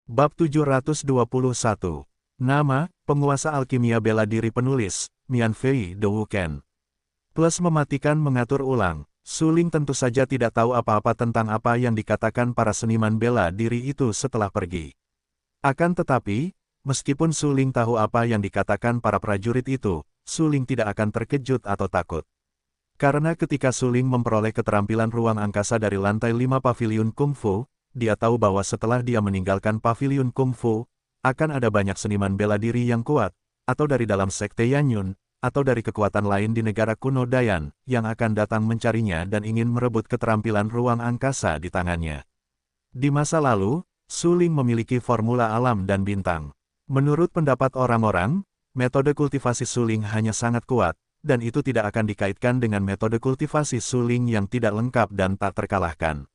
Bab 721. Nama, penguasa alkimia bela diri penulis, Mian Fei De Wuken. Plus mematikan mengatur ulang, Su Ling tentu saja tidak tahu apa-apa tentang apa yang dikatakan para seniman bela diri itu setelah pergi. Akan tetapi, meskipun Su Ling tahu apa yang dikatakan para prajurit itu, Su Ling tidak akan terkejut atau takut. Karena ketika Su Ling memperoleh keterampilan ruang angkasa dari lantai 5 paviliun kungfu, dia tahu bahwa setelah dia meninggalkan paviliun kungfu, akan ada banyak seniman bela diri yang kuat, atau dari dalam sekte Yanyun, atau dari kekuatan lain di negara kuno Dayan, yang akan datang mencarinya dan ingin merebut keterampilan ruang angkasa di tangannya. Di masa lalu, Su Ling memiliki formula alam dan bintang. Menurut pendapat orang-orang, metode kultivasi Su Ling hanya sangat kuat, dan itu tidak akan dikaitkan dengan metode kultivasi Su Ling yang tidak lengkap dan tak terkalahkan.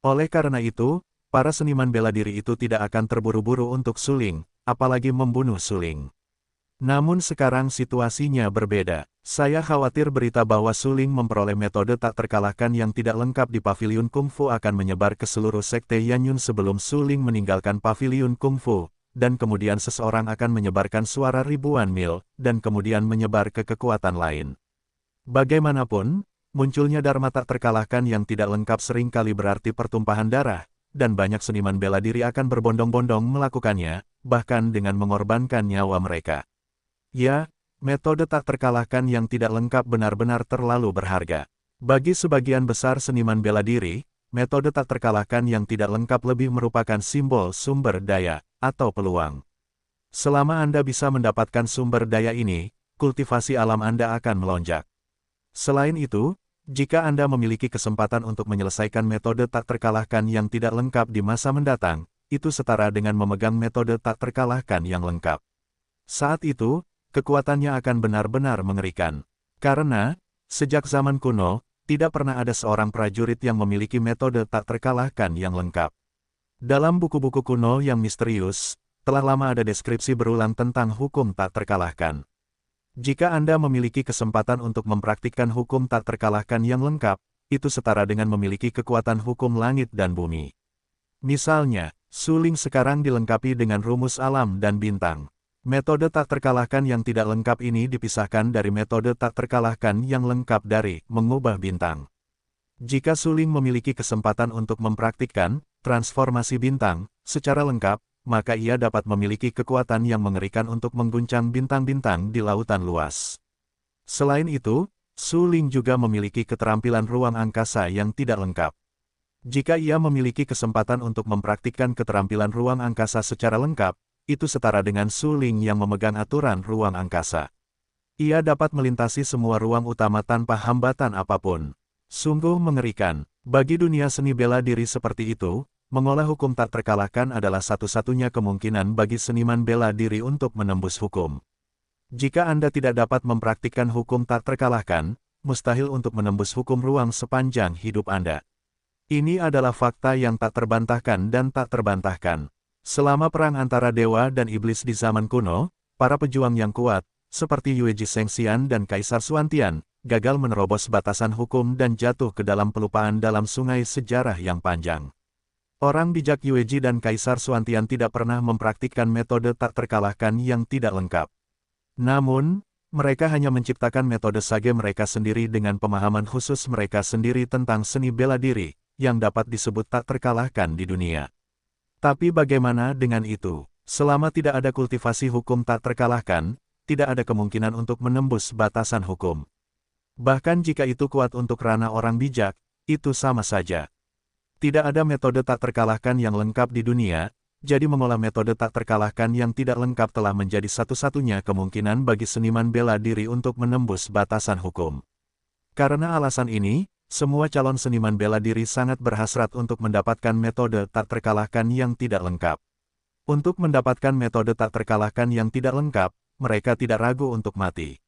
Oleh karena itu, para seniman bela diri itu tidak akan terburu-buru untuk Su Ling, apalagi membunuh Su Ling. Namun sekarang situasinya berbeda. Saya khawatir berita bahwa Su Ling memperoleh metode tak terkalahkan yang tidak lengkap di paviliun kungfu akan menyebar ke seluruh sekte Yanyun sebelum Su Ling meninggalkan paviliun kungfu, dan kemudian seseorang akan menyebarkan suara ribuan mil, dan kemudian menyebar ke kekuatan lain. Bagaimanapun, munculnya Dharma tak terkalahkan yang tidak lengkap seringkali berarti pertumpahan darah, dan banyak seniman bela diri akan berbondong-bondong melakukannya, bahkan dengan mengorbankan nyawa mereka. Ya, metode tak terkalahkan yang tidak lengkap benar-benar terlalu berharga. Bagi sebagian besar seniman bela diri, metode tak terkalahkan yang tidak lengkap lebih merupakan simbol sumber daya, atau peluang. Selama Anda bisa mendapatkan sumber daya ini, kultivasi alam Anda akan melonjak. Selain itu, jika Anda memiliki kesempatan untuk menyelesaikan metode tak terkalahkan yang tidak lengkap di masa mendatang, itu setara dengan memegang metode tak terkalahkan yang lengkap. Saat itu, kekuatannya akan benar-benar mengerikan. Karena, sejak zaman kuno, tidak pernah ada seorang prajurit yang memiliki metode tak terkalahkan yang lengkap. Dalam buku-buku kuno yang misterius, telah lama ada deskripsi berulang tentang hukum tak terkalahkan. Jika Anda memiliki kesempatan untuk mempraktikkan hukum tak terkalahkan yang lengkap, itu setara dengan memiliki kekuatan hukum langit dan bumi. Misalnya, Su Ling sekarang dilengkapi dengan rumus alam dan bintang. Metode tak terkalahkan yang tidak lengkap ini dipisahkan dari metode tak terkalahkan yang lengkap dari mengubah bintang. Jika Su Ling memiliki kesempatan untuk mempraktikkan transformasi bintang secara lengkap, maka ia dapat memiliki kekuatan yang mengerikan untuk mengguncang bintang-bintang di lautan luas. Selain itu, Su Ling juga memiliki keterampilan ruang angkasa yang tidak lengkap. Jika ia memiliki kesempatan untuk mempraktikkan keterampilan ruang angkasa secara lengkap, itu setara dengan Su Ling yang memegang aturan ruang angkasa. Ia dapat melintasi semua ruang utama tanpa hambatan apapun. Sungguh mengerikan. Bagi dunia seni bela diri seperti itu, mengolah hukum tak terkalahkan adalah satu-satunya kemungkinan bagi seniman bela diri untuk menembus hukum. Jika Anda tidak dapat mempraktikkan hukum tak terkalahkan, mustahil untuk menembus hukum ruang sepanjang hidup Anda. Ini adalah fakta yang tak terbantahkan dan tak terbantahkan. Selama perang antara dewa dan iblis di zaman kuno, para pejuang yang kuat, seperti Yueji Shengxian dan Kaisar Xuantian, gagal menerobos batasan hukum dan jatuh ke dalam pelupaan dalam sungai sejarah yang panjang. Orang bijak Yueji dan Kaisar Xuantian tidak pernah mempraktikkan metode tak terkalahkan yang tidak lengkap. Namun, mereka hanya menciptakan metode sage mereka sendiri dengan pemahaman khusus mereka sendiri tentang seni bela diri, yang dapat disebut tak terkalahkan di dunia. Tapi bagaimana dengan itu? Selama tidak ada kultivasi hukum tak terkalahkan, tidak ada kemungkinan untuk menembus batasan hukum. Bahkan jika itu kuat untuk ranah orang bijak, itu sama saja. Tidak ada metode tak terkalahkan yang lengkap di dunia, jadi mengolah metode tak terkalahkan yang tidak lengkap telah menjadi satu-satunya kemungkinan bagi seniman bela diri untuk menembus batasan hukum. Karena alasan ini, semua calon seniman bela diri sangat berhasrat untuk mendapatkan metode tak terkalahkan yang tidak lengkap. Untuk mendapatkan metode tak terkalahkan yang tidak lengkap, mereka tidak ragu untuk mati.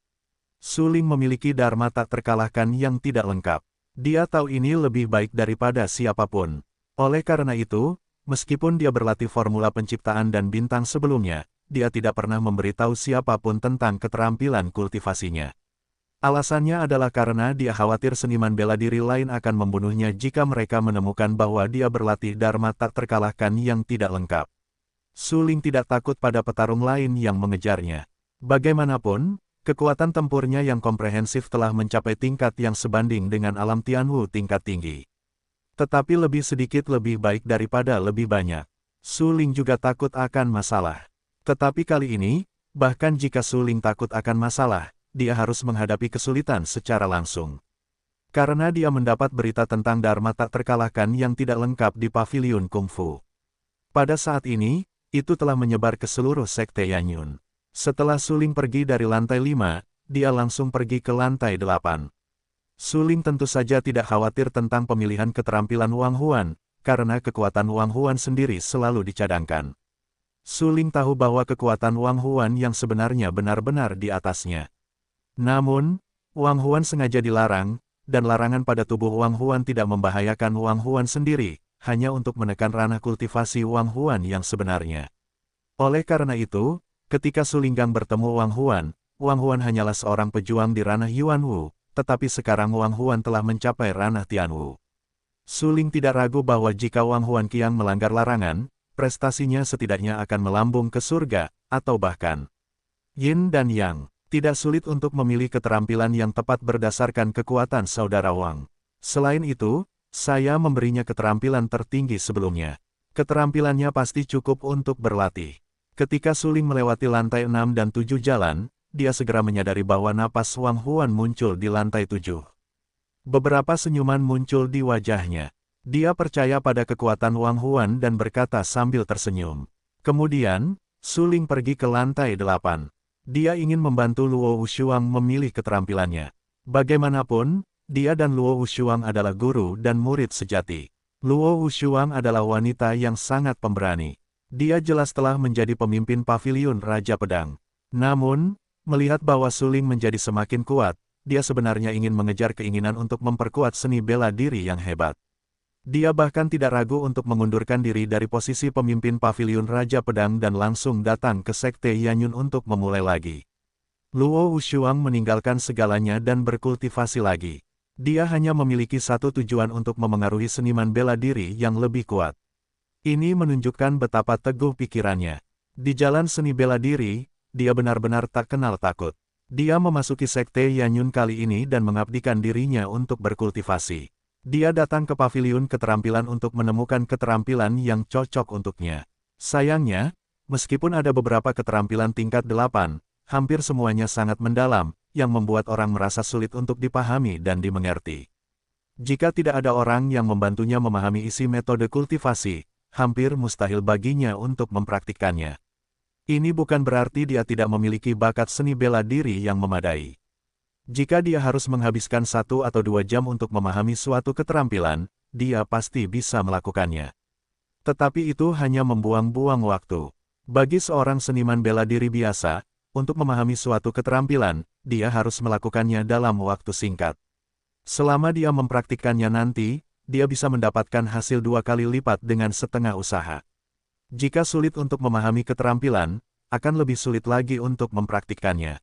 Su Ling memiliki dharma tak terkalahkan yang tidak lengkap. Dia tahu ini lebih baik daripada siapapun. Oleh karena itu, meskipun dia berlatih formula penciptaan dan bintang sebelumnya, dia tidak pernah memberitahu siapapun tentang keterampilan kultivasinya. Alasannya adalah karena dia khawatir seniman bela diri lain akan membunuhnya jika mereka menemukan bahwa dia berlatih dharma tak terkalahkan yang tidak lengkap. Su Ling tidak takut pada petarung lain yang mengejarnya. Bagaimanapun, kekuatan tempurnya yang komprehensif telah mencapai tingkat yang sebanding dengan alam Tianwu tingkat tinggi. Tetapi lebih sedikit lebih baik daripada lebih banyak. Su Ling juga takut akan masalah. Tetapi kali ini, bahkan jika Su Ling takut akan masalah, dia harus menghadapi kesulitan secara langsung. Karena dia mendapat berita tentang Dharma tak terkalahkan yang tidak lengkap di paviliun kungfu. Pada saat ini, itu telah menyebar ke seluruh sekte Yanyun. Setelah Su Ling pergi dari lantai 5, dia langsung pergi ke lantai 8. Su Ling tentu saja tidak khawatir tentang pemilihan keterampilan Wang Huan, karena kekuatan Wang Huan sendiri selalu dicadangkan. Su Ling tahu bahwa kekuatan Wang Huan yang sebenarnya benar-benar di atasnya. Namun, Wang Huan sengaja dilarang, dan larangan pada tubuh Wang Huan tidak membahayakan Wang Huan sendiri, hanya untuk menekan ranah kultivasi Wang Huan yang sebenarnya. Oleh karena itu, ketika Su Linggang bertemu Wang Huan hanyalah seorang pejuang di ranah Yuanwu, tetapi sekarang Wang Huan telah mencapai ranah Tianwu. Su Ling tidak ragu bahwa jika Wang Huan Qiang melanggar larangan, prestasinya setidaknya akan melambung ke surga, atau bahkan Yin dan Yang. Tidak sulit untuk memilih keterampilan yang tepat berdasarkan kekuatan saudara Wang. Selain itu, saya memberinya keterampilan tertinggi sebelumnya. Keterampilannya pasti cukup untuk berlatih. Ketika Su Ling melewati lantai 6 dan 7 jalan, dia segera menyadari bahwa napas Wang Huan muncul di lantai 7. Beberapa senyuman muncul di wajahnya. Dia percaya pada kekuatan Wang Huan dan berkata sambil tersenyum. Kemudian, Su Ling pergi ke lantai 8. Dia ingin membantu Luo Wushuang memilih keterampilannya. Bagaimanapun, dia dan Luo Wushuang adalah guru dan murid sejati. Luo Wushuang adalah wanita yang sangat pemberani. Dia jelas telah menjadi pemimpin paviliun Raja Pedang. Namun, melihat bahwa Su Ling menjadi semakin kuat, dia sebenarnya ingin mengejar keinginan untuk memperkuat seni bela diri yang hebat. Dia bahkan tidak ragu untuk mengundurkan diri dari posisi pemimpin paviliun Raja Pedang dan langsung datang ke Sekte Yanyun untuk memulai lagi. Luo Wushuang meninggalkan segalanya dan berkultivasi lagi. Dia hanya memiliki satu tujuan untuk memengaruhi seniman bela diri yang lebih kuat. Ini menunjukkan betapa teguh pikirannya. Di jalan seni bela diri, dia benar-benar tak kenal takut. Dia memasuki Sekte Yanyun kali ini dan mengabdikan dirinya untuk berkultivasi. Dia datang ke paviliun keterampilan untuk menemukan keterampilan yang cocok untuknya. Sayangnya, meskipun ada beberapa keterampilan tingkat 8, hampir semuanya sangat mendalam, yang membuat orang merasa sulit untuk dipahami dan dimengerti. Jika tidak ada orang yang membantunya memahami isi metode kultivasi, hampir mustahil baginya untuk mempraktikkannya. Ini bukan berarti dia tidak memiliki bakat seni bela diri yang memadai. Jika dia harus menghabiskan 1 atau 2 jam untuk memahami suatu keterampilan, dia pasti bisa melakukannya. Tetapi itu hanya membuang-buang waktu. Bagi seorang seniman bela diri biasa, untuk memahami suatu keterampilan, dia harus melakukannya dalam waktu singkat. Selama dia mempraktikkannya nanti, dia bisa mendapatkan hasil 2 kali lipat dengan setengah usaha. Jika sulit untuk memahami keterampilan, akan lebih sulit lagi untuk mempraktikkannya.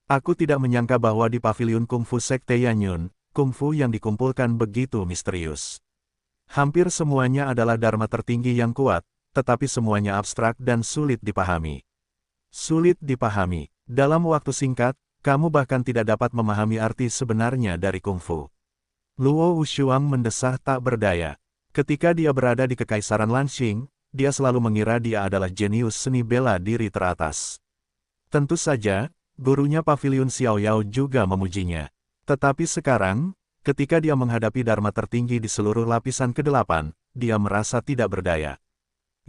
Aku tidak menyangka bahwa di paviliun kungfu Sekte Yanyun, kungfu yang dikumpulkan begitu misterius. Hampir semuanya adalah dharma tertinggi yang kuat, tetapi semuanya abstrak dan sulit dipahami. Sulit dipahami. Dalam waktu singkat, kamu bahkan tidak dapat memahami arti sebenarnya dari kungfu. Luo Wushuang mendesah tak berdaya. Ketika dia berada di Kekaisaran Lanxing, dia selalu mengira dia adalah jenius seni bela diri teratas. Tentu saja, gurunya paviliun Xiaoyao juga memujinya. Tetapi sekarang, ketika dia menghadapi dharma tertinggi di seluruh lapisan ke-8, dia merasa tidak berdaya.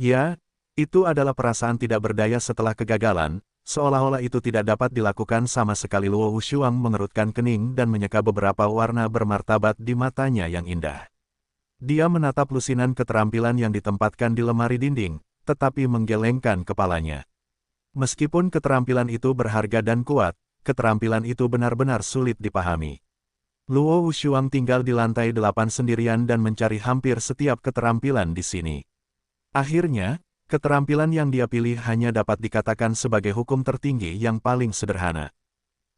Ya, itu adalah perasaan tidak berdaya setelah kegagalan, seolah-olah itu tidak dapat dilakukan sama sekali. Luo Wushuang mengerutkan kening dan menyeka beberapa warna bermartabat di matanya yang indah. Dia menatap lusinan keterampilan yang ditempatkan di lemari dinding, tetapi menggelengkan kepalanya. Meskipun keterampilan itu berharga dan kuat, keterampilan itu benar-benar sulit dipahami. Luo Wushuang tinggal di lantai 8 sendirian dan mencari hampir setiap keterampilan di sini. Akhirnya, keterampilan yang dia pilih hanya dapat dikatakan sebagai hukum tertinggi yang paling sederhana.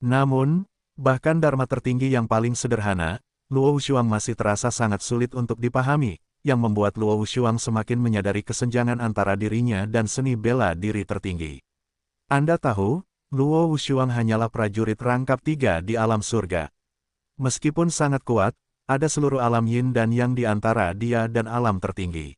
Namun, bahkan dharma tertinggi yang paling sederhana, Luo Wushuang masih terasa sangat sulit untuk dipahami, yang membuat Luo Wushuang semakin menyadari kesenjangan antara dirinya dan seni bela diri tertinggi. Anda tahu, Luo Wushuang hanyalah prajurit rangkap 3 di alam surga. Meskipun sangat kuat, ada seluruh alam yin dan yang di antara dia dan alam tertinggi.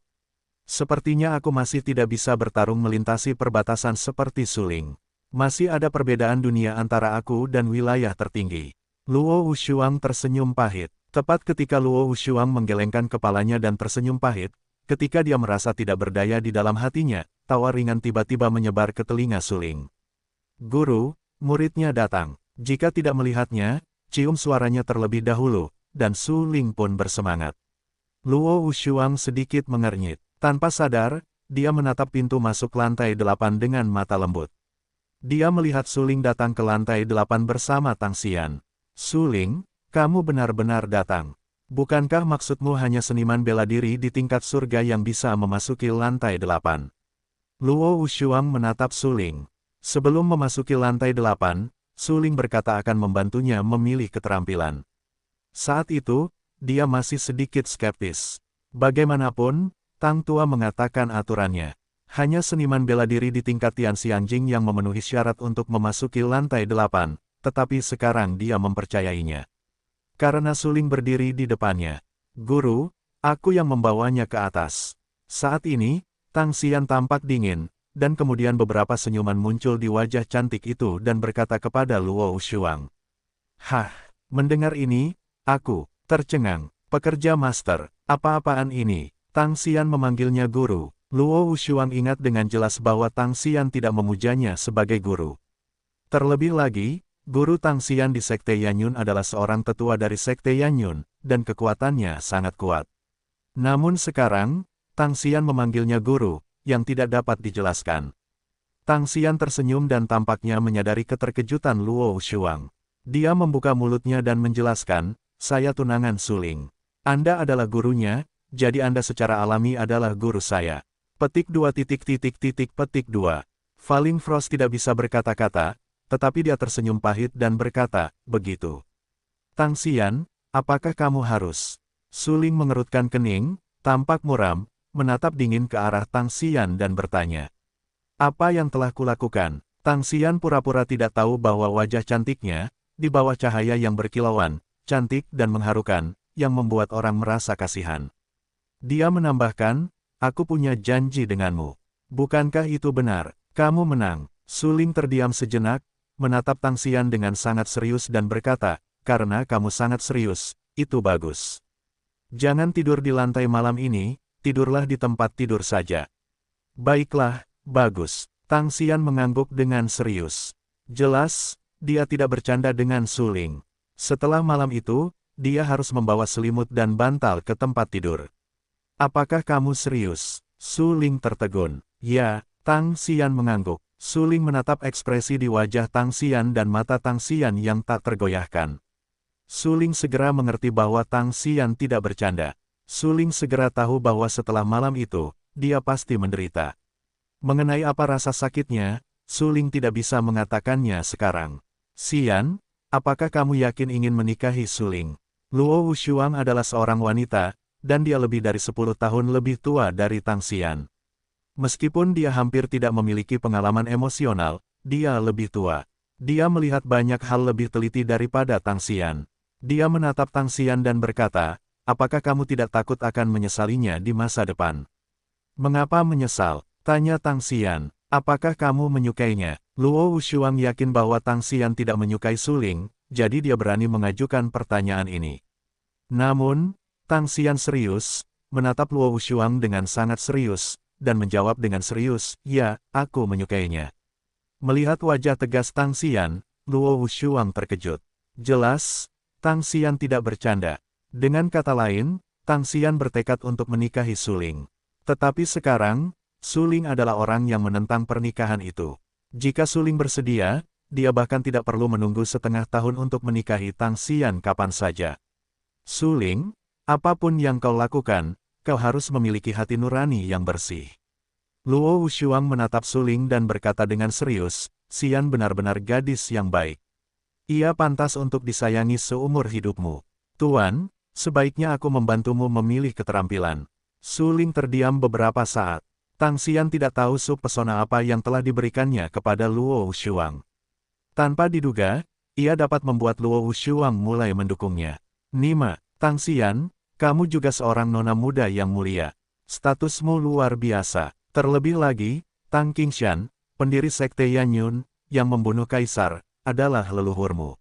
Sepertinya aku masih tidak bisa bertarung melintasi perbatasan seperti suling. Masih ada perbedaan dunia antara aku dan wilayah tertinggi. Luo Wushuang tersenyum pahit. Tepat ketika Luo Wushuang menggelengkan kepalanya dan tersenyum pahit, ketika dia merasa tidak berdaya di dalam hatinya, tawa ringan tiba-tiba menyebar ke telinga suling. Guru, muridnya datang. Jika tidak melihatnya, cium suaranya terlebih dahulu, dan suling pun bersemangat. Luo Wushuang sedikit mengernyit. Tanpa sadar, dia menatap pintu masuk lantai 8 dengan mata lembut. Dia melihat suling datang ke lantai 8 bersama Tang Xian. Suling, kamu benar-benar datang. Bukankah maksudmu hanya seniman bela diri di tingkat surga yang bisa memasuki lantai 8? Luo Wushuang menatap suling. Sebelum memasuki lantai 8, suling berkata akan membantunya memilih keterampilan. Saat itu, dia masih sedikit skeptis. Bagaimanapun, Tang Tua mengatakan aturannya. Hanya seniman bela diri di tingkat Tianxianjing yang memenuhi syarat untuk memasuki lantai 8, tetapi sekarang dia mempercayainya. Karena suling berdiri di depannya. Guru, aku yang membawanya ke atas. Saat ini, Tang Xian tampak dingin, dan kemudian beberapa senyuman muncul di wajah cantik itu dan berkata kepada Luo Wushuang. Hah, mendengar ini, aku tercengang. Pekerja master, apa-apaan ini? Tang Xian memanggilnya guru. Luo Wushuang ingat dengan jelas bahwa Tang Xian tidak memujanya sebagai guru. Terlebih lagi, guru Tang Xian di Sekte Yanyun adalah seorang tetua dari Sekte Yanyun, dan kekuatannya sangat kuat. Namun sekarang, Tang Xian memanggilnya guru, yang tidak dapat dijelaskan. Tang Xian tersenyum dan tampaknya menyadari keterkejutan Luo Wushuang. Dia membuka mulutnya dan menjelaskan, saya tunangan suling. Anda adalah gurunya, jadi Anda secara alami adalah guru saya. Petik 2 petik 2. Falling Frost tidak bisa berkata-kata, tetapi dia tersenyum pahit dan berkata, begitu. Tang Xian, apakah kamu harus? Suling mengerutkan kening, tampak muram, menatap dingin ke arah Tang Xian dan bertanya. Apa yang telah kulakukan? Tang Xian pura-pura tidak tahu bahwa wajah cantiknya, di bawah cahaya yang berkilauan, cantik dan mengharukan, yang membuat orang merasa kasihan. Dia menambahkan, aku punya janji denganmu. Bukankah itu benar? Kamu menang. Suling terdiam sejenak, menatap Tang Xian dengan sangat serius dan berkata, karena kamu sangat serius, itu bagus. Jangan tidur di lantai malam ini, tidurlah di tempat tidur saja. Baiklah, bagus. Tang Xian mengangguk dengan serius. Jelas, dia tidak bercanda dengan suling. Setelah malam itu, dia harus membawa selimut dan bantal ke tempat tidur. Apakah kamu serius? Suling tertegun. Ya, Tang Xian mengangguk. Suling menatap ekspresi di wajah Tang Xian dan mata Tang Xian yang tak tergoyahkan. Suling segera mengerti bahwa Tang Xian tidak bercanda. Suling segera tahu bahwa setelah malam itu, dia pasti menderita. Mengenai apa rasa sakitnya, Suling tidak bisa mengatakannya sekarang. Xian, apakah kamu yakin ingin menikahi Suling? Luo Wushuang adalah seorang wanita, dan dia lebih dari 10 tahun lebih tua dari Tang Xian. Meskipun dia hampir tidak memiliki pengalaman emosional, dia lebih tua. Dia melihat banyak hal lebih teliti daripada Tang Xian. Dia menatap Tang Xian dan berkata, apakah kamu tidak takut akan menyesalinya di masa depan? Mengapa menyesal? Tanya Tang Xian. Apakah kamu menyukainya? Luo Wushuang yakin bahwa Tang Xian tidak menyukai suling, jadi dia berani mengajukan pertanyaan ini. Namun, Tang Xian serius, menatap Luo Wushuang dengan sangat serius, dan menjawab dengan serius, ya, aku menyukainya. Melihat wajah tegas Tang Xian, Luo Wushuang terkejut. Jelas, Tang Xian tidak bercanda. Dengan kata lain, Tang Xian bertekad untuk menikahi Suling. Tetapi sekarang, Suling adalah orang yang menentang pernikahan itu. Jika Suling bersedia, dia bahkan tidak perlu menunggu setengah tahun untuk menikahi Tang Xian kapan saja. Suling, apapun yang kau lakukan, kau harus memiliki hati nurani yang bersih. Luo Wushuang menatap Suling dan berkata dengan serius, Xian benar-benar gadis yang baik. Ia pantas untuk disayangi seumur hidupmu. Tuan, sebaiknya aku membantumu memilih keterampilan. Su Ling terdiam beberapa saat. Tang Xian tidak tahu pesona apa yang telah diberikannya kepada Luo Shuang. Tanpa diduga, ia dapat membuat Luo Shuang mulai mendukungnya. Nima, Tang Xian, kamu juga seorang nona muda yang mulia. Statusmu luar biasa. Terlebih lagi, Tang Qingshan, pendiri Sekte Yanyun, yang membunuh kaisar, adalah leluhurmu.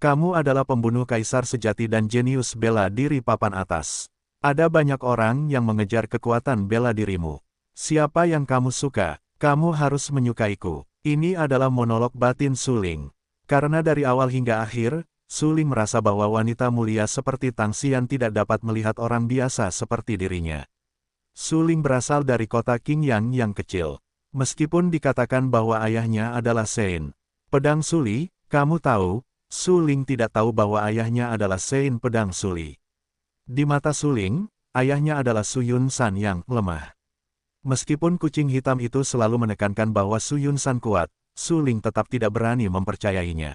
Kamu adalah pembunuh kaisar sejati dan jenius bela diri papan atas. Ada banyak orang yang mengejar kekuatan bela dirimu. Siapa yang kamu suka, kamu harus menyukaiku. Ini adalah monolog batin Su Ling. Karena dari awal hingga akhir, Su Ling merasa bahwa wanita mulia seperti Tang Xian tidak dapat melihat orang biasa seperti dirinya. Su Ling berasal dari kota Qingyang yang kecil. Meskipun dikatakan bahwa ayahnya adalah Sein Pedang Suli, kamu tahu, Su Ling tidak tahu bahwa ayahnya adalah Sein Pedang Suli. Di mata Su Ling, ayahnya adalah Su Yun-san yang lemah. Meskipun kucing hitam itu selalu menekankan bahwa Su Yun-san kuat, Su Ling tetap tidak berani mempercayainya.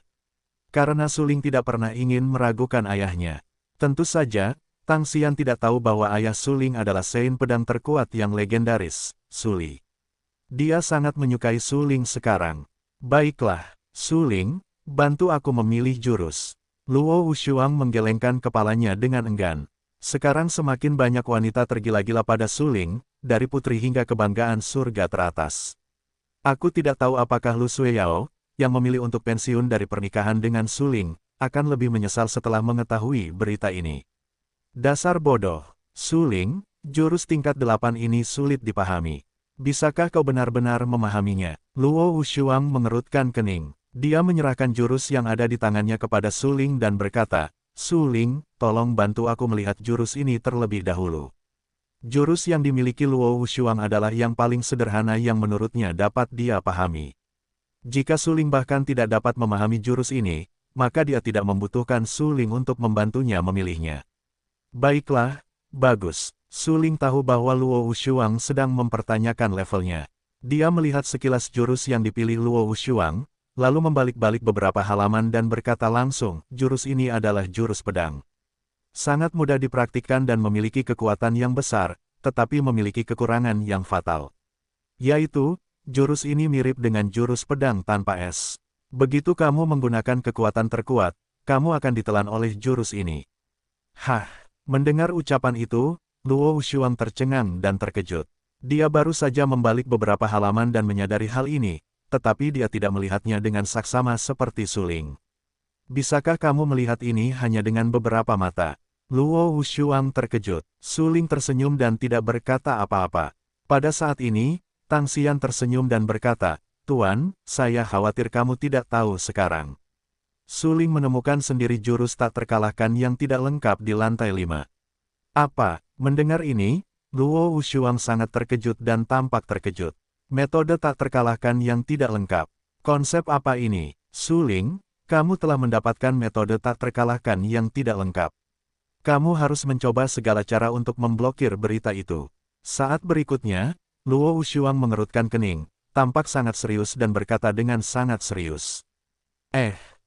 Karena Su Ling tidak pernah ingin meragukan ayahnya. Tentu saja, Tang Xian tidak tahu bahwa ayah Su Ling adalah Sein Pedang terkuat yang legendaris, Su Li. Dia sangat menyukai Su Ling sekarang. Baiklah, Su Ling, bantu aku memilih jurus. Luo Wushuang menggelengkan kepalanya dengan enggan. Sekarang semakin banyak wanita tergila-gila pada Su Ling, dari putri hingga kebanggaan surga teratas. Aku tidak tahu apakah Lu Sueyao, yang memilih untuk pensiun dari pernikahan dengan Su Ling, akan lebih menyesal setelah mengetahui berita ini. Dasar bodoh, Su Ling, jurus tingkat 8 ini sulit dipahami. Bisakah kau benar-benar memahaminya? Luo Wushuang mengerutkan kening. Dia menyerahkan jurus yang ada di tangannya kepada Su Ling dan berkata, Su Ling, tolong bantu aku melihat jurus ini terlebih dahulu. Jurus yang dimiliki Luo Wushuang adalah yang paling sederhana yang menurutnya dapat dia pahami. Jika Su Ling bahkan tidak dapat memahami jurus ini, maka dia tidak membutuhkan Su Ling untuk membantunya memilihnya. Baiklah, bagus. Su Ling tahu bahwa Luo Wushuang sedang mempertanyakan levelnya. Dia melihat sekilas jurus yang dipilih Luo Wushuang, lalu membalik-balik beberapa halaman dan berkata langsung, jurus ini adalah jurus pedang. Sangat mudah dipraktikkan dan memiliki kekuatan yang besar, tetapi memiliki kekurangan yang fatal. Yaitu, jurus ini mirip dengan jurus pedang tanpa es. Begitu kamu menggunakan kekuatan terkuat, kamu akan ditelan oleh jurus ini. Hah, mendengar ucapan itu, Luo Wushuang tercengang dan terkejut. Dia baru saja membalik beberapa halaman dan menyadari hal ini, tetapi dia tidak melihatnya dengan saksama seperti Su Ling. Bisakah kamu melihat ini hanya dengan beberapa mata? Luo Wushuang terkejut. Su Ling tersenyum dan tidak berkata apa-apa. Pada saat ini, Tang Xian tersenyum dan berkata, Tuan, saya khawatir kamu tidak tahu sekarang. Su Ling menemukan sendiri jurus tak terkalahkan yang tidak lengkap di lantai 5. Apa? Mendengar ini, Luo Wushuang sangat terkejut dan tampak terkejut. Metode tak terkalahkan yang tidak lengkap. Konsep apa ini? Su Ling, kamu telah mendapatkan metode tak terkalahkan yang tidak lengkap. Kamu harus mencoba segala cara untuk memblokir berita itu. Saat berikutnya, Luo Wushuang mengerutkan kening, tampak sangat serius dan berkata dengan sangat serius.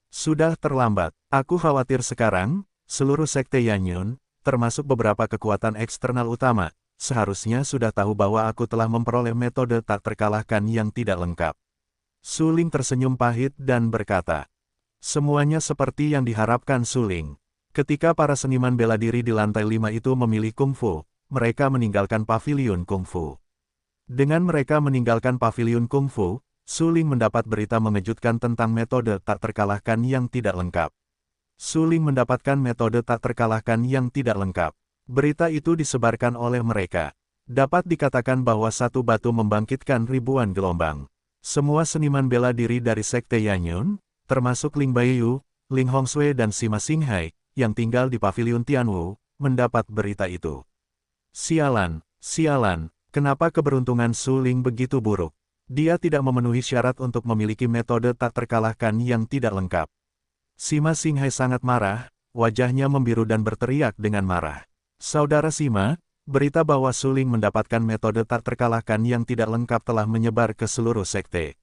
Sudah terlambat. Aku khawatir sekarang, seluruh Sekte Yanyun, termasuk beberapa kekuatan eksternal utama, seharusnya sudah tahu bahwa aku telah memperoleh metode tak terkalahkan yang tidak lengkap. Su Ling tersenyum pahit dan berkata, semuanya seperti yang diharapkan Su Ling. Ketika para seniman bela diri di lantai 5 itu memilih kungfu, mereka meninggalkan paviliun kungfu. Dengan mereka meninggalkan paviliun kungfu, Su Ling mendapat berita mengejutkan tentang metode tak terkalahkan yang tidak lengkap. Su Ling mendapatkan metode tak terkalahkan yang tidak lengkap. Berita itu disebarkan oleh mereka. Dapat dikatakan bahwa satu batu membangkitkan ribuan gelombang. Semua seniman bela diri dari Sekte Yanyun, termasuk Ling Baiyu, Ling Hongsui dan Sima Xinghai, yang tinggal di paviliun Tianwu, mendapat berita itu. Sialan, sialan, kenapa keberuntungan Su Ling begitu buruk? Dia tidak memenuhi syarat untuk memiliki metode tak terkalahkan yang tidak lengkap. Sima Xinghai sangat marah, wajahnya membiru dan berteriak dengan marah. Saudara Sima, berita bahwa Su Ling mendapatkan metode tak terkalahkan yang tidak lengkap telah menyebar ke seluruh sekte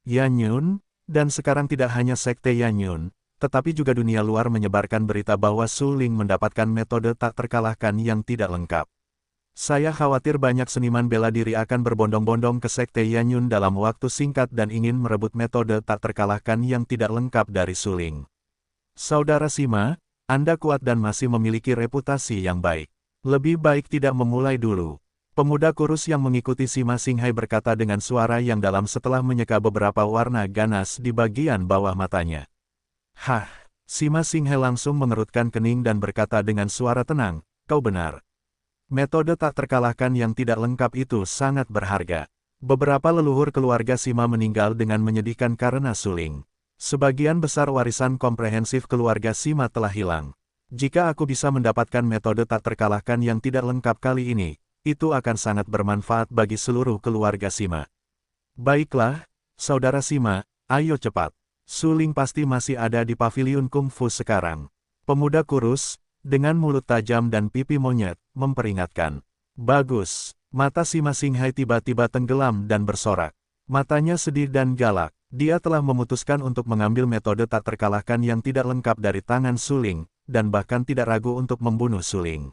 Yanyun, dan sekarang tidak hanya sekte Yanyun, tetapi juga dunia luar menyebarkan berita bahwa Su Ling mendapatkan metode tak terkalahkan yang tidak lengkap. Saya khawatir banyak seniman bela diri akan berbondong-bondong ke Sekte Yanyun dalam waktu singkat dan ingin merebut metode tak terkalahkan yang tidak lengkap dari Suling. Saudara Sima, Anda kuat dan masih memiliki reputasi yang baik. Lebih baik tidak memulai dulu. Pemuda kurus yang mengikuti Sima Xinghai berkata dengan suara yang dalam setelah menyeka beberapa warna ganas di bagian bawah matanya. Hah, Sima Xinghai langsung mengerutkan kening dan berkata dengan suara tenang, kau benar. Metode tak terkalahkan yang tidak lengkap itu sangat berharga. Beberapa leluhur keluarga Sima meninggal dengan menyedihkan karena Suling. Sebagian besar warisan komprehensif keluarga Sima telah hilang. Jika aku bisa mendapatkan metode tak terkalahkan yang tidak lengkap kali ini, itu akan sangat bermanfaat bagi seluruh keluarga Sima. Baiklah, saudara Sima, ayo cepat. Suling pasti masih ada di paviliun kungfu sekarang. Pemuda kurus, dengan mulut tajam dan pipi monyet, memperingatkan. Bagus. Mata Sima Xinghai tiba-tiba tenggelam dan bersorak. Matanya sedih dan galak. Dia telah memutuskan untuk mengambil metode tak terkalahkan yang tidak lengkap dari tangan Suling, dan bahkan tidak ragu untuk membunuh Suling.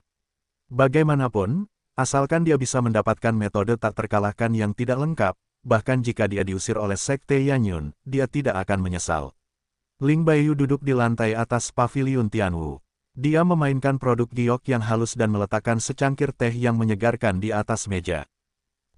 Bagaimanapun, asalkan dia bisa mendapatkan metode tak terkalahkan yang tidak lengkap, bahkan jika dia diusir oleh Sekte Yanyun, dia tidak akan menyesal. Ling Baiyu duduk di lantai atas paviliun Tianwu. Dia memainkan produk giok yang halus dan meletakkan secangkir teh yang menyegarkan di atas meja.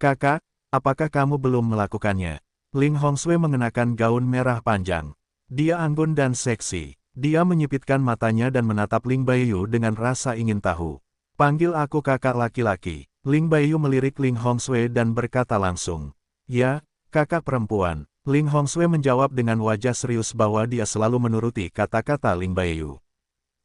Kakak, apakah kamu belum melakukannya? Ling Hongsui mengenakan gaun merah panjang. Dia anggun dan seksi. Dia menyipitkan matanya dan menatap Ling Baiyu dengan rasa ingin tahu. Panggil aku kakak laki-laki. Ling Baiyu melirik Ling Hongsui dan berkata langsung. Ya, kakak perempuan. Ling Hongsui menjawab dengan wajah serius bahwa dia selalu menuruti kata-kata Ling Baiyu.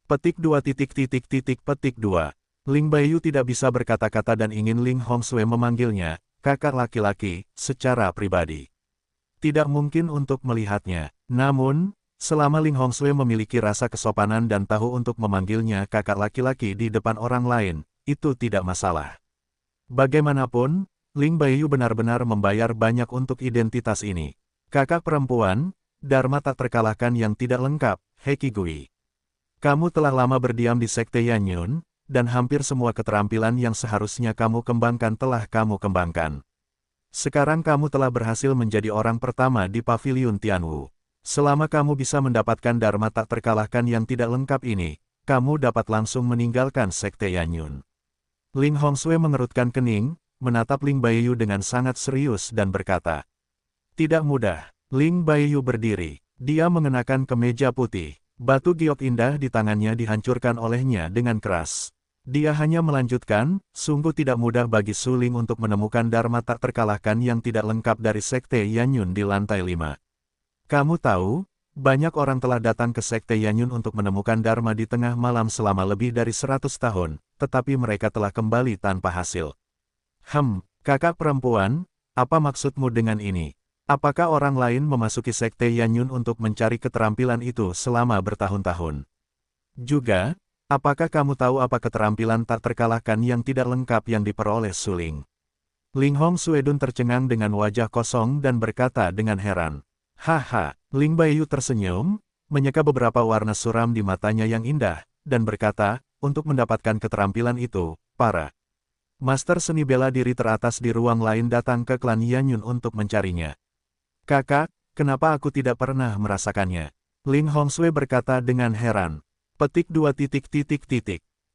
Petik 2 petik 2. Ling Baiyu tidak bisa berkata-kata dan ingin Ling Hongsui memanggilnya, kakak laki-laki, secara pribadi. Tidak mungkin untuk melihatnya. Namun, selama Ling Hongsui memiliki rasa kesopanan dan tahu untuk memanggilnya kakak laki-laki di depan orang lain, itu tidak masalah. Bagaimanapun, Ling Baiyu benar-benar membayar banyak untuk identitas ini. Kakak perempuan, Dharma tak terkalahkan yang tidak lengkap, Hekigui. Kamu telah lama berdiam di Sekte Yanyun, dan hampir semua keterampilan yang seharusnya kamu kembangkan telah kamu kembangkan. Sekarang kamu telah berhasil menjadi orang pertama di paviliun Tianwu. Selama kamu bisa mendapatkan Dharma tak terkalahkan yang tidak lengkap ini, kamu dapat langsung meninggalkan Sekte Yanyun. Ling Hongsui mengerutkan kening, menatap Ling Baiyu dengan sangat serius dan berkata. Tidak mudah. Ling Baiyu berdiri. Dia mengenakan kemeja putih. Batu giok indah di tangannya dihancurkan olehnya dengan keras. Dia hanya melanjutkan, sungguh tidak mudah bagi Suling untuk menemukan Dharma tak terkalahkan yang tidak lengkap dari Sekte Yanyun di lantai 5. Kamu tahu, banyak orang telah datang ke Sekte Yanyun untuk menemukan Dharma di tengah malam selama lebih dari 100 tahun, tetapi mereka telah kembali tanpa hasil. Kakak perempuan, apa maksudmu dengan ini? Apakah orang lain memasuki Sekte Yanyun untuk mencari keterampilan itu selama bertahun-tahun? Juga, apakah kamu tahu apa keterampilan tak terkalahkan yang tidak lengkap yang diperoleh Suling? Ling Hongsui tercengang dengan wajah kosong dan berkata dengan heran. Haha, Ling Baiyu tersenyum, menyeka beberapa warna suram di matanya yang indah, dan berkata, untuk mendapatkan keterampilan itu, para master seni bela diri teratas di ruang lain datang ke klan Yanyun untuk mencarinya. Kakak, kenapa aku tidak pernah merasakannya? Ling Hongsui berkata dengan heran. Petik 2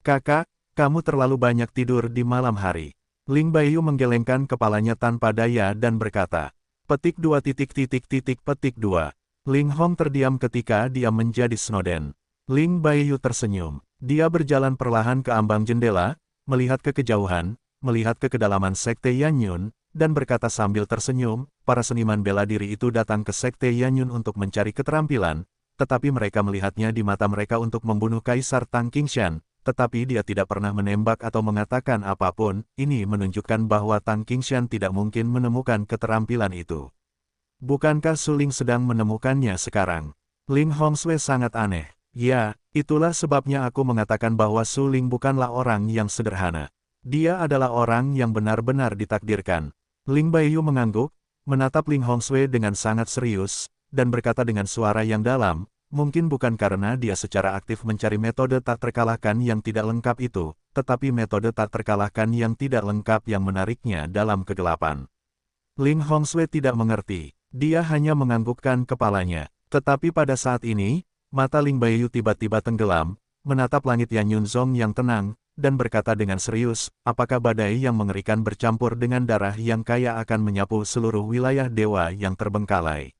Kakak, kamu terlalu banyak tidur di malam hari. Ling Baiyu menggelengkan kepalanya tanpa daya dan berkata. Petik 2 Petik 2. Ling Hong terdiam ketika dia menjadi snoden. Ling Baiyu tersenyum. Dia berjalan perlahan ke ambang jendela, melihat ke kejauhan, melihat ke kedalaman Sekte Yanyun, dan berkata sambil tersenyum, para seniman bela diri itu datang ke Sekte Yanyun untuk mencari keterampilan, tetapi mereka melihatnya di mata mereka untuk membunuh Kaisar Tang Qingshan, tetapi dia tidak pernah menembak atau mengatakan apapun. Ini menunjukkan bahwa Tang Qingshan tidak mungkin menemukan keterampilan itu. Bukankah Suling sedang menemukannya sekarang? Ling Hongsui sangat aneh. Ya, itulah sebabnya aku mengatakan bahwa Suling bukanlah orang yang sederhana. Dia adalah orang yang benar-benar ditakdirkan. Ling Baiyu mengangguk, menatap Ling Hongsui dengan sangat serius, dan berkata dengan suara yang dalam, mungkin bukan karena dia secara aktif mencari metode tak terkalahkan yang tidak lengkap itu, tetapi metode tak terkalahkan yang tidak lengkap yang menariknya dalam kegelapan. Ling Hongsui tidak mengerti, dia hanya menganggukkan kepalanya. Tetapi pada saat ini, mata Ling Baiyu tiba-tiba tenggelam, menatap langit Yan Yunzong yang tenang, dan berkata dengan serius, apakah badai yang mengerikan bercampur dengan darah yang kaya akan menyapu seluruh wilayah dewa yang terbengkalai?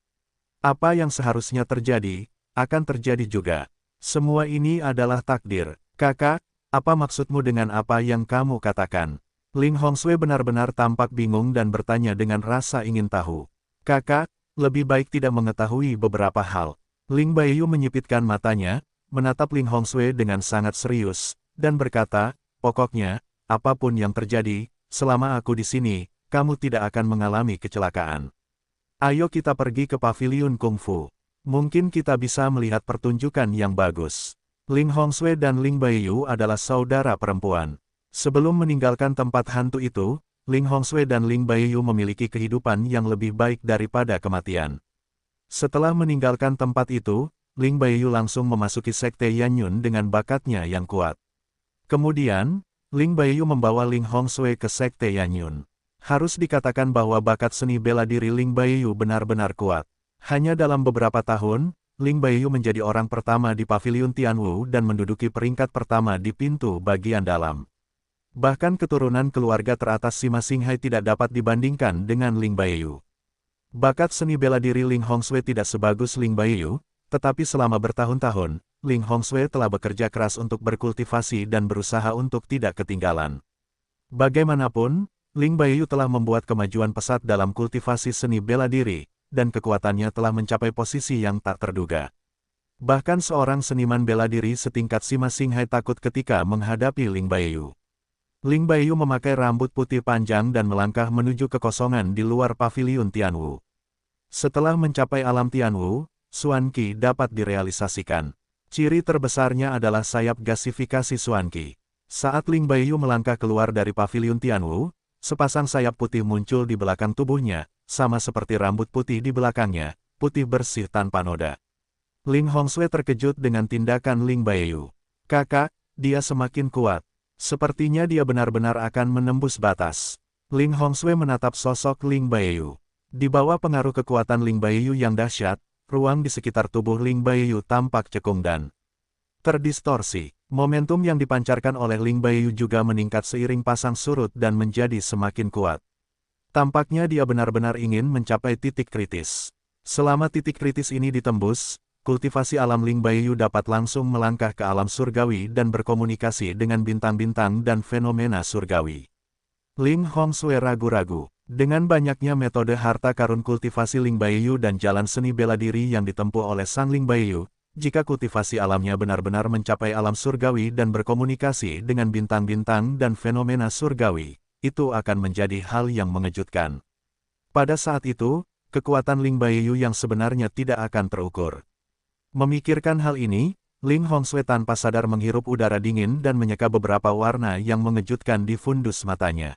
Apa yang seharusnya terjadi, akan terjadi juga. Semua ini adalah takdir. Kakak, apa maksudmu dengan apa yang kamu katakan? Ling Hongsui benar-benar tampak bingung dan bertanya dengan rasa ingin tahu. Kakak, lebih baik tidak mengetahui beberapa hal. Ling Baiyu menyipitkan matanya, menatap Ling Hongsui dengan sangat serius, dan berkata, pokoknya, apapun yang terjadi, selama aku di sini, kamu tidak akan mengalami kecelakaan. Ayo kita pergi ke paviliun kungfu. Mungkin kita bisa melihat pertunjukan yang bagus. Ling Hongsui dan Ling Baiyu adalah saudara perempuan. Sebelum meninggalkan tempat hantu itu, Ling Hongsui dan Ling Baiyu memiliki kehidupan yang lebih baik daripada kematian. Setelah meninggalkan tempat itu, Ling Baiyu langsung memasuki sekte Yanyun dengan bakatnya yang kuat. Kemudian, Ling Baiyu membawa Ling Hongsui ke sekte Yanyun. Harus dikatakan bahwa bakat seni bela diri Ling Baiyu benar-benar kuat. Hanya dalam beberapa tahun, Ling Baiyu menjadi orang pertama di paviliun Tianwu dan menduduki peringkat pertama di pintu bagian dalam. Bahkan keturunan keluarga teratas Sima Xinghai tidak dapat dibandingkan dengan Ling Baiyu. Bakat seni bela diri Ling Hongsui tidak sebagus Ling Baiyu, tetapi selama bertahun-tahun, Ling Hongsui telah bekerja keras untuk berkultivasi dan berusaha untuk tidak ketinggalan. Bagaimanapun, Ling Baiyu telah membuat kemajuan pesat dalam kultivasi seni bela diri, dan kekuatannya telah mencapai posisi yang tak terduga. Bahkan seorang seniman bela diri setingkat Sima Xinghai takut ketika menghadapi Ling Baiyu. Ling Baiyu memakai rambut putih panjang dan melangkah menuju kekosongan di luar paviliun Tianwu. Setelah mencapai alam Tianwu, Xuan Qi dapat direalisasikan. Ciri terbesarnya adalah sayap gasifikasi Xuan Qi. Saat Ling Baiyu melangkah keluar dari paviliun Tianwu, sepasang sayap putih muncul di belakang tubuhnya, sama seperti rambut putih di belakangnya, putih bersih tanpa noda. Ling Hongsui terkejut dengan tindakan Ling Baiyu. Kakak, dia semakin kuat. Sepertinya dia benar-benar akan menembus batas. Ling Hongsui menatap sosok Ling Baiyu. Di bawah pengaruh kekuatan Ling Baiyu yang dahsyat, ruang di sekitar tubuh Ling Baiyu tampak cekung dan terdistorsi. Momentum yang dipancarkan oleh Ling Baiyu juga meningkat seiring pasang surut dan menjadi semakin kuat. Tampaknya dia benar-benar ingin mencapai titik kritis. Selama titik kritis ini ditembus, kultivasi alam Ling Baiyu dapat langsung melangkah ke alam surgawi dan berkomunikasi dengan bintang-bintang dan fenomena surgawi. Ling Hongsui ragu-ragu. Dengan banyaknya metode harta karun kultivasi Ling Baiyu dan jalan seni bela diri yang ditempuh oleh sang Ling Baiyu, jika kultivasi alamnya benar-benar mencapai alam surgawi dan berkomunikasi dengan bintang-bintang dan fenomena surgawi, itu akan menjadi hal yang mengejutkan. Pada saat itu, kekuatan Ling Baiyu yang sebenarnya tidak akan terukur. Memikirkan hal ini, Ling Hongsui tanpa sadar menghirup udara dingin dan menyeka beberapa warna yang mengejutkan di fundus matanya.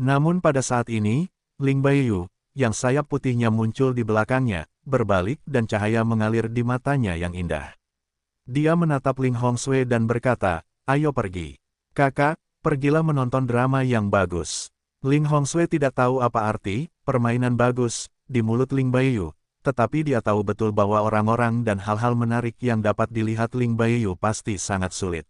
Namun pada saat ini, Ling Baiyu, yang sayap putihnya muncul di belakangnya, berbalik dan cahaya mengalir di matanya yang indah. Dia menatap Ling Hongsui dan berkata, ayo pergi. Kakak, pergilah menonton drama yang bagus. Ling Hongsui tidak tahu apa arti permainan bagus di mulut Ling Baiyu, tetapi dia tahu betul bahwa orang-orang dan hal-hal menarik yang dapat dilihat Ling Baiyu pasti sangat sulit.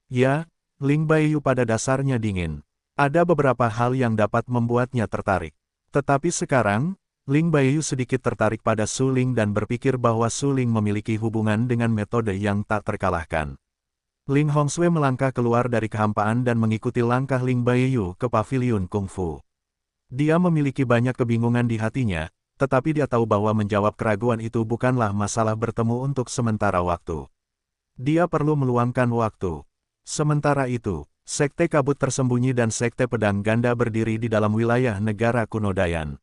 Ya, Ling Baiyu pada dasarnya dingin. Ada beberapa hal yang dapat membuatnya tertarik. Tetapi sekarang, Ling Baiyu sedikit tertarik pada Su Ling dan berpikir bahwa Su Ling memiliki hubungan dengan metode yang tak terkalahkan. Ling Hongsui melangkah keluar dari kehampaan dan mengikuti langkah Ling Baiyu ke paviliun kungfu. Dia memiliki banyak kebingungan di hatinya, tetapi dia tahu bahwa menjawab keraguan itu bukanlah masalah bertemu untuk sementara waktu. Dia perlu meluangkan waktu. Sementara itu, Sekte Kabut Tersembunyi dan Sekte Pedang Ganda berdiri di dalam wilayah negara kuno Dayan.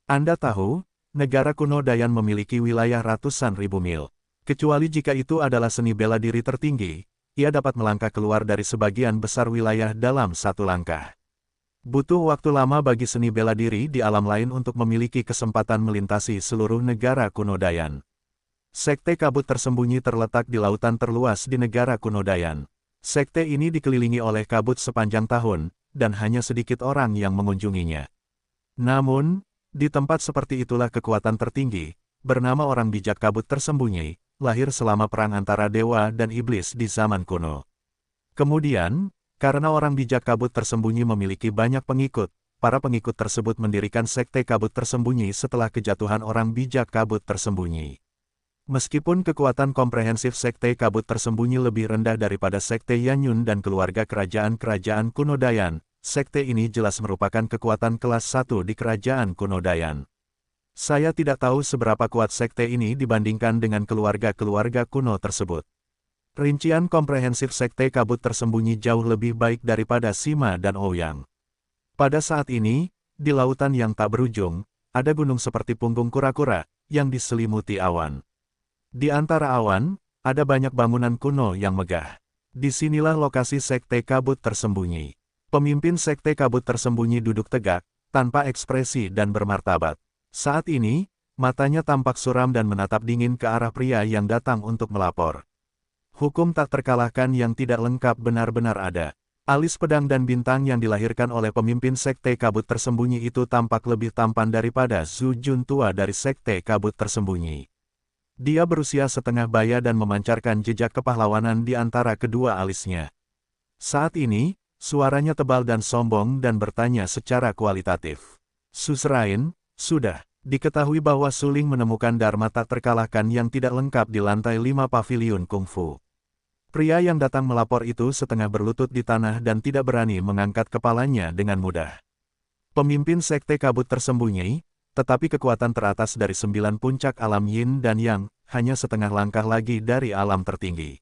Anda tahu, negara kuno Dayan memiliki wilayah ratusan ribu mil. Kecuali jika itu adalah seni bela diri tertinggi, ia dapat melangkah keluar dari sebagian besar wilayah dalam satu langkah. Butuh waktu lama bagi seni bela diri di alam lain untuk memiliki kesempatan melintasi seluruh negara kuno Dayan. Sekte kabut tersembunyi terletak di lautan terluas di negara kuno Dayan. Sekte ini dikelilingi oleh kabut sepanjang tahun, dan hanya sedikit orang yang mengunjunginya. Namun, di tempat seperti itulah kekuatan tertinggi, bernama orang bijak kabut tersembunyi, lahir selama perang antara dewa dan iblis di zaman kuno. Kemudian, karena orang bijak kabut tersembunyi memiliki banyak pengikut, para pengikut tersebut mendirikan sekte kabut tersembunyi setelah kejatuhan orang bijak kabut tersembunyi. Meskipun kekuatan komprehensif sekte kabut tersembunyi lebih rendah daripada sekte Yanyun dan keluarga kerajaan-kerajaan kuno Dayan, sekte ini jelas merupakan kekuatan kelas 1 di kerajaan kuno Dayan. Saya tidak tahu seberapa kuat sekte ini dibandingkan dengan keluarga-keluarga kuno tersebut. Rincian komprehensif sekte kabut tersembunyi jauh lebih baik daripada Sima dan Ouyang. Pada saat ini, di lautan yang tak berujung, ada gunung seperti punggung kura-kura, yang diselimuti awan. Di antara awan, ada banyak bangunan kuno yang megah. Disinilah lokasi sekte kabut tersembunyi. Pemimpin sekte kabut tersembunyi duduk tegak, tanpa ekspresi dan bermartabat. Saat ini, matanya tampak suram dan menatap dingin ke arah pria yang datang untuk melapor. Hukum tak terkalahkan yang tidak lengkap benar-benar ada. Alis pedang dan bintang yang dilahirkan oleh pemimpin sekte kabut tersembunyi itu tampak lebih tampan daripada Zhu Jun tua dari sekte kabut tersembunyi. Dia berusia setengah baya dan memancarkan jejak kepahlawanan di antara kedua alisnya. Saat ini, suaranya tebal dan sombong dan bertanya secara kualitatif. Suzerain, sudah diketahui bahwa Suling menemukan Dharma tak terkalahkan yang tidak lengkap di lantai 5 paviliun kungfu. Pria yang datang melapor itu setengah berlutut di tanah dan tidak berani mengangkat kepalanya dengan mudah. Pemimpin sekte kabut tersembunyi, tetapi kekuatan teratas dari 9 puncak alam Yin dan Yang, hanya setengah langkah lagi dari alam tertinggi.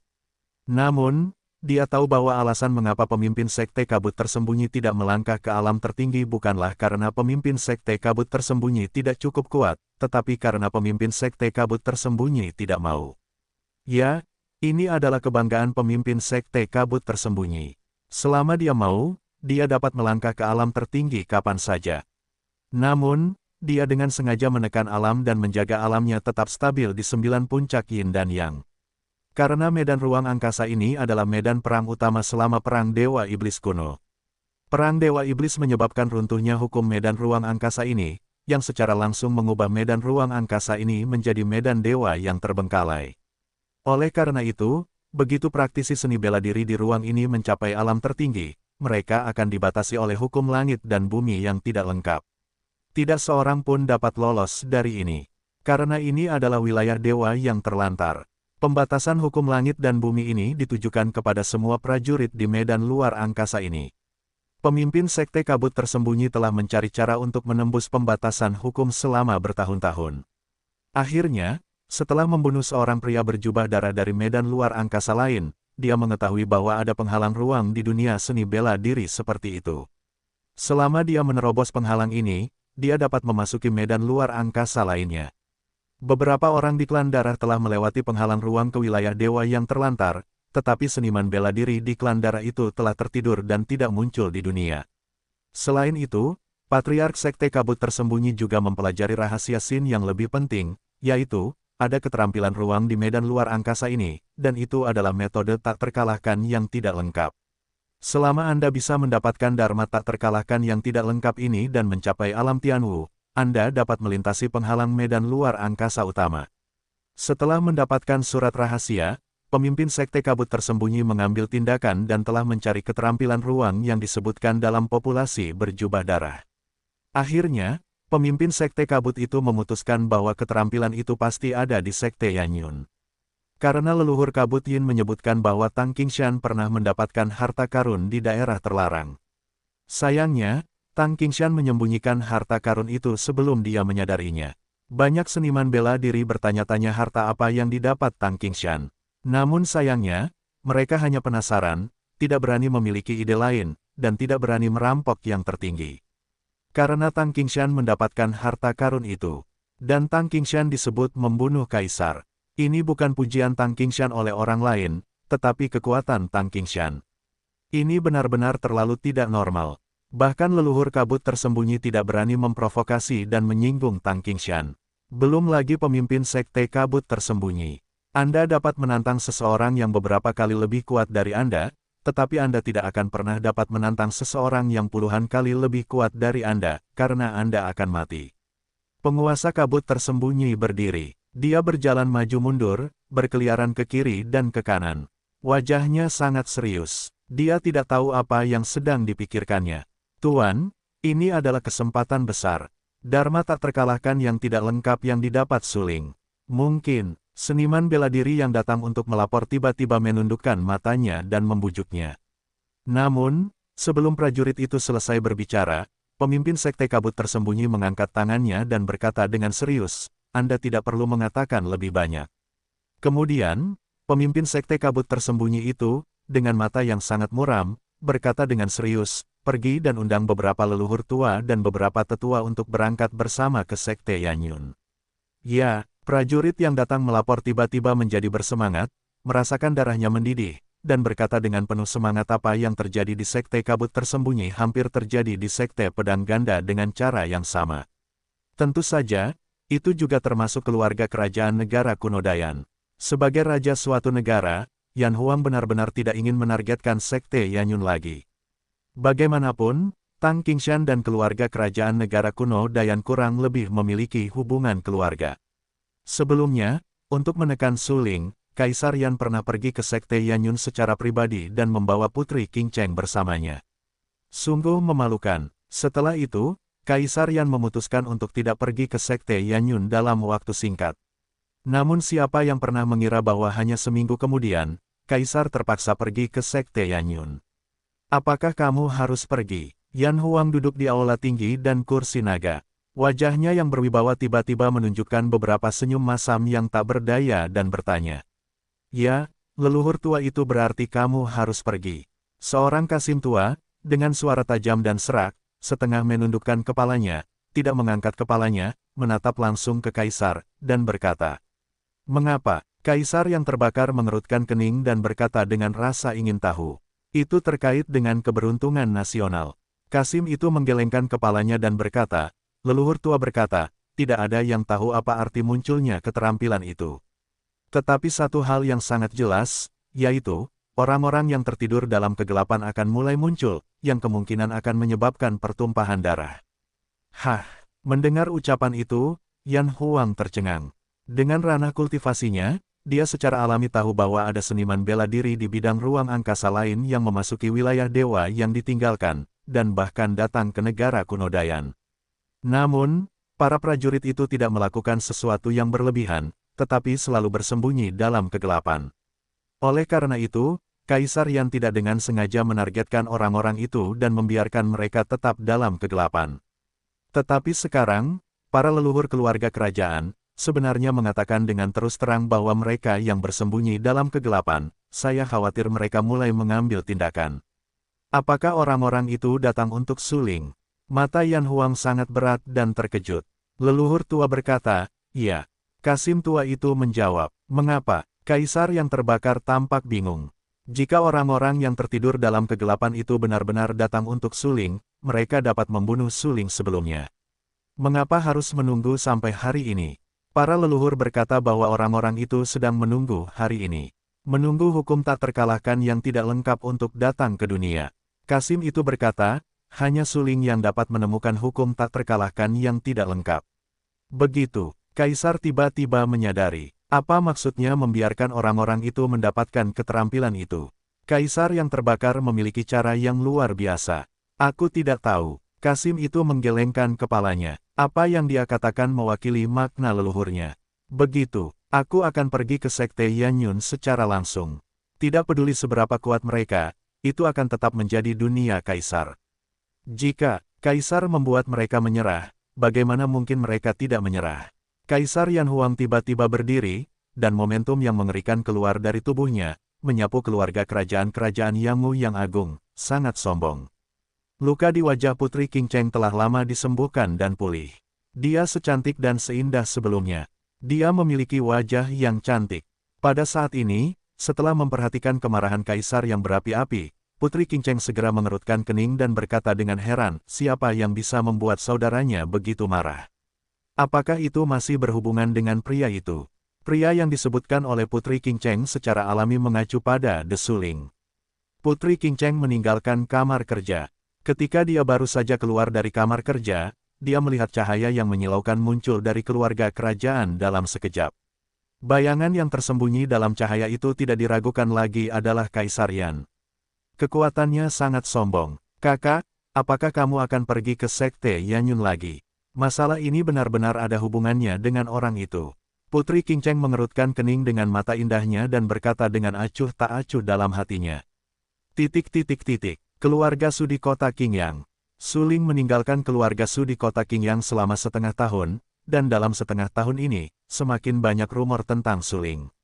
Namun, dia tahu bahwa alasan mengapa pemimpin sekte kabut tersembunyi tidak melangkah ke alam tertinggi bukanlah karena pemimpin sekte kabut tersembunyi tidak cukup kuat, tetapi karena pemimpin sekte kabut tersembunyi tidak mau. Ya, ini adalah kebanggaan pemimpin sekte kabut tersembunyi. Selama dia mau, dia dapat melangkah ke alam tertinggi kapan saja. Namun, dia dengan sengaja menekan alam dan menjaga alamnya tetap stabil di 9 puncak Yin dan Yang. Karena medan ruang angkasa ini adalah medan perang utama selama perang Dewa Iblis kuno. Perang Dewa Iblis menyebabkan runtuhnya hukum medan ruang angkasa ini, yang secara langsung mengubah medan ruang angkasa ini menjadi medan dewa yang terbengkalai. Oleh karena itu, begitu praktisi seni bela diri di ruang ini mencapai alam tertinggi, mereka akan dibatasi oleh hukum langit dan bumi yang tidak lengkap. Tidak seorang pun dapat lolos dari ini. Karena ini adalah wilayah dewa yang terlantar. Pembatasan hukum langit dan bumi ini ditujukan kepada semua prajurit di medan luar angkasa ini. Pemimpin sekte kabut tersembunyi telah mencari cara untuk menembus pembatasan hukum selama bertahun-tahun. Akhirnya, setelah membunuh seorang pria berjubah darah dari medan luar angkasa lain, dia mengetahui bahwa ada penghalang ruang di dunia seni bela diri seperti itu. Selama dia menerobos penghalang ini, dia dapat memasuki medan luar angkasa lainnya. Beberapa orang di klan darah telah melewati penghalang ruang ke wilayah dewa yang terlantar, tetapi seniman bela diri di klan darah itu telah tertidur dan tidak muncul di dunia. Selain itu, Patriark Sekte Kabut Tersembunyi juga mempelajari rahasia Sin yang lebih penting, yaitu, ada keterampilan ruang di medan luar angkasa ini, dan itu adalah metode tak terkalahkan yang tidak lengkap. Selama Anda bisa mendapatkan Dharma tak terkalahkan yang tidak lengkap ini dan mencapai alam Tianwu, Anda dapat melintasi penghalang medan luar angkasa utama. Setelah mendapatkan surat rahasia, pemimpin Sekte Kabut Tersembunyi mengambil tindakan dan telah mencari keterampilan ruang yang disebutkan dalam populasi berjubah darah. Akhirnya, pemimpin Sekte Kabut itu memutuskan bahwa keterampilan itu pasti ada di Sekte Yanyun. Karena leluhur Kabut Yin menyebutkan bahwa Tang Qingshan pernah mendapatkan harta karun di daerah terlarang. Sayangnya, Tang Qingshan menyembunyikan harta karun itu sebelum dia menyadarinya. Banyak seniman bela diri bertanya-tanya harta apa yang didapat Tang Qingshan. Namun sayangnya, mereka hanya penasaran, tidak berani memiliki ide lain, dan tidak berani merampok yang tertinggi. Karena Tang Qingshan mendapatkan harta karun itu, dan Tang Qingshan disebut membunuh kaisar. Ini bukan pujian Tang Qingshan oleh orang lain, tetapi kekuatan Tang Qingshan. Ini benar-benar terlalu tidak normal. Bahkan leluhur Kabut Tersembunyi tidak berani memprovokasi dan menyinggung Tang Qingshan. Belum lagi pemimpin sekte kabut tersembunyi. Anda dapat menantang seseorang yang beberapa kali lebih kuat dari Anda, tetapi Anda tidak akan pernah dapat menantang seseorang yang puluhan kali lebih kuat dari Anda, karena Anda akan mati. Penguasa kabut tersembunyi berdiri. Dia berjalan maju mundur, berkeliaran ke kiri dan ke kanan. Wajahnya sangat serius. Dia tidak tahu apa yang sedang dipikirkannya. Tuan, ini adalah kesempatan besar. Dharma tak terkalahkan yang tidak lengkap yang didapat Suling. Mungkin, seniman bela diri yang datang untuk melapor tiba-tiba menundukkan matanya dan membujuknya. Namun, sebelum prajurit itu selesai berbicara, pemimpin sekte kabut tersembunyi mengangkat tangannya dan berkata dengan serius, Anda tidak perlu mengatakan lebih banyak. Kemudian, pemimpin sekte kabut tersembunyi itu, dengan mata yang sangat muram, berkata dengan serius, pergi dan undang beberapa leluhur tua dan beberapa tetua untuk berangkat bersama ke sekte Yanyun. Ya, prajurit yang datang melapor tiba-tiba menjadi bersemangat, merasakan darahnya mendidih, dan berkata dengan penuh semangat apa yang terjadi di sekte kabut tersembunyi hampir terjadi di sekte pedang ganda dengan cara yang sama. Tentu saja, itu juga termasuk keluarga kerajaan negara kuno Dayan. Sebagai raja suatu negara, Yan Huang benar-benar tidak ingin menargetkan sekte Yanyun lagi. Bagaimanapun, Tang Qingshan dan keluarga kerajaan negara kuno Dayan kurang lebih memiliki hubungan keluarga. Sebelumnya, untuk menekan Suling, Kaisar Yan pernah pergi ke sekte Yanyun secara pribadi dan membawa putri Qing Cheng bersamanya. Sungguh memalukan. Setelah itu, Kaisar Yan memutuskan untuk tidak pergi ke sekte Yanyun dalam waktu singkat. Namun siapa yang pernah mengira bahwa hanya seminggu kemudian, Kaisar terpaksa pergi ke sekte Yanyun. Apakah kamu harus pergi? Yan Huang duduk di aula tinggi dan kursi naga. Wajahnya yang berwibawa tiba-tiba menunjukkan beberapa senyum masam yang tak berdaya dan bertanya. Ya, leluhur tua itu berarti kamu harus pergi. Seorang kasim tua, dengan suara tajam dan serak, setengah menundukkan kepalanya, tidak mengangkat kepalanya, menatap langsung ke Kaisar, dan berkata. Mengapa? Kaisar yang terbakar mengerutkan kening dan berkata dengan rasa ingin tahu. Itu terkait dengan keberuntungan nasional. Kasim itu menggelengkan kepalanya dan berkata, leluhur tua berkata, tidak ada yang tahu apa arti munculnya keterampilan itu. Tetapi satu hal yang sangat jelas, yaitu, orang-orang yang tertidur dalam kegelapan akan mulai muncul, yang kemungkinan akan menyebabkan pertumpahan darah. Hah, mendengar ucapan itu, Yan Huang tercengang. Dengan ranah kultivasinya, dia secara alami tahu bahwa ada seniman bela diri di bidang ruang angkasa lain yang memasuki wilayah dewa yang ditinggalkan, dan bahkan datang ke negara kuno Dayan. Namun, para prajurit itu tidak melakukan sesuatu yang berlebihan, tetapi selalu bersembunyi dalam kegelapan. Oleh karena itu, Kaisar Yan tidak dengan sengaja menargetkan orang-orang itu dan membiarkan mereka tetap dalam kegelapan. Tetapi sekarang, para leluhur keluarga kerajaan, sebenarnya mengatakan dengan terus terang bahwa mereka yang bersembunyi dalam kegelapan, saya khawatir mereka mulai mengambil tindakan. Apakah orang-orang itu datang untuk Suling? Mata Yan Huang sangat berat dan terkejut. Leluhur tua berkata, iya. Kasim tua itu menjawab, mengapa? Kaisar yang terbakar tampak bingung. Jika orang-orang yang tertidur dalam kegelapan itu benar-benar datang untuk Suling, mereka dapat membunuh Suling sebelumnya. Mengapa harus menunggu sampai hari ini? Para leluhur berkata bahwa orang-orang itu sedang menunggu hari ini. Menunggu hukum tak terkalahkan yang tidak lengkap untuk datang ke dunia. Kasim itu berkata, hanya Suling yang dapat menemukan hukum tak terkalahkan yang tidak lengkap. Begitu, Kaisar tiba-tiba menyadari, apa maksudnya membiarkan orang-orang itu mendapatkan keterampilan itu. Kaisar yang terbakar memiliki cara yang luar biasa. Aku tidak tahu. Kasim itu menggelengkan kepalanya. Apa yang dia katakan mewakili makna leluhurnya. Begitu, aku akan pergi ke sekte Yanyun secara langsung. Tidak peduli seberapa kuat mereka, itu akan tetap menjadi dunia Kaisar. Jika Kaisar membuat mereka menyerah, bagaimana mungkin mereka tidak menyerah? Kaisar Yan Huang tiba-tiba berdiri, dan momentum yang mengerikan keluar dari tubuhnya, menyapu keluarga kerajaan-kerajaan Yangmu yang agung, sangat sombong. Luka di wajah Putri Qing Cheng telah lama disembuhkan dan pulih. Dia secantik dan seindah sebelumnya. Dia memiliki wajah yang cantik. Pada saat ini, setelah memperhatikan kemarahan Kaisar yang berapi-api, Putri Qing Cheng segera mengerutkan kening dan berkata dengan heran, siapa yang bisa membuat saudaranya begitu marah? Apakah itu masih berhubungan dengan pria itu? Pria yang disebutkan oleh Putri King Cheng secara alami mengacu pada The Suling. Putri King Cheng meninggalkan kamar kerja. Ketika dia baru saja keluar dari kamar kerja, dia melihat cahaya yang menyilaukan muncul dari keluarga kerajaan dalam sekejap. Bayangan yang tersembunyi dalam cahaya itu tidak diragukan lagi adalah Kaisar Yan. Kekuatannya sangat sombong. Kakak, apakah kamu akan pergi ke Sekte Yanyun lagi? Masalah ini benar-benar ada hubungannya dengan orang itu. Putri King Cheng mengerutkan kening dengan mata indahnya dan berkata dengan acuh tak acuh dalam hatinya. Keluarga Su di kota Qingyang. Suling meninggalkan keluarga Su di kota Qingyang selama setengah tahun, dan dalam setengah tahun ini, semakin banyak rumor tentang Suling.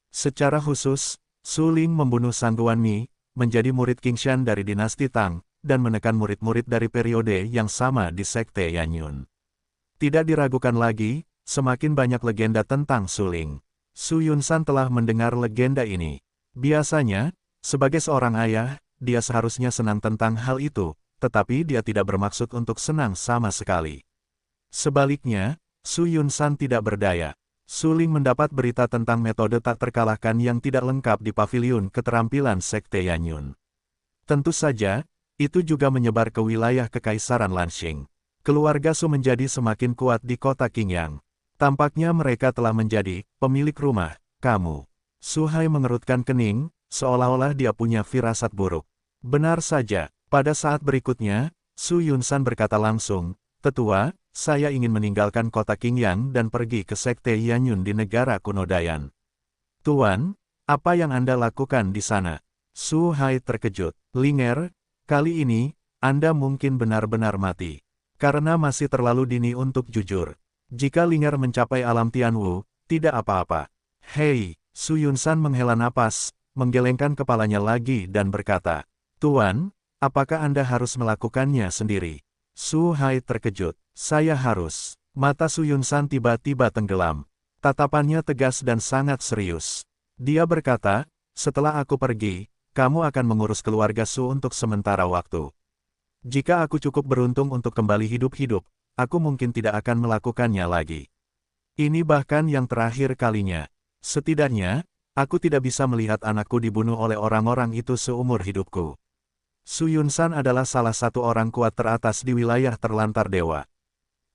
Secara khusus, Suling membunuh Sang Guanmi, menjadi murid Qingshan dari dinasti Tang, dan menekan murid-murid dari periode yang sama di Sekte Yanyun. Tidak diragukan lagi, semakin banyak legenda tentang Suling. Su Yunsan telah mendengar legenda ini. Biasanya, sebagai seorang ayah, dia seharusnya senang tentang hal itu, tetapi dia tidak bermaksud untuk senang sama sekali. Sebaliknya, Su Yunsan tidak berdaya. Suling mendapat berita tentang metode tak terkalahkan yang tidak lengkap di paviliun keterampilan Sekte Yanyun. Tentu saja, itu juga menyebar ke wilayah Kekaisaran Lanxing. Keluarga Su menjadi semakin kuat di kota Qingyang. Tampaknya mereka telah menjadi pemilik rumah, kamu. Su Hai mengerutkan kening, seolah-olah dia punya firasat buruk. Benar saja, pada saat berikutnya, Su Yunsan berkata langsung, Tetua, saya ingin meninggalkan kota Qingyang dan pergi ke Sekte Yanyun di negara kuno Dayan. Tuan, apa yang Anda lakukan di sana? Su Hai terkejut. Linger, kali ini, Anda mungkin benar-benar mati. Karena masih terlalu dini untuk jujur. Jika Linger mencapai alam Tianwu, tidak apa-apa. Hei, Su Yunsan menghela napas, menggelengkan kepalanya lagi dan berkata, Tuan, apakah Anda harus melakukannya sendiri? Su Hai terkejut. Saya harus. Mata Su Yunsan tiba-tiba tenggelam. Tatapannya tegas dan sangat serius. Dia berkata, setelah aku pergi, kamu akan mengurus keluarga Su untuk sementara waktu. Jika aku cukup beruntung untuk kembali hidup-hidup, aku mungkin tidak akan melakukannya lagi. Ini bahkan yang terakhir kalinya. Setidaknya, aku tidak bisa melihat anakku dibunuh oleh orang-orang itu seumur hidupku. Su Yunsan adalah salah satu orang kuat teratas di wilayah terlantar dewa.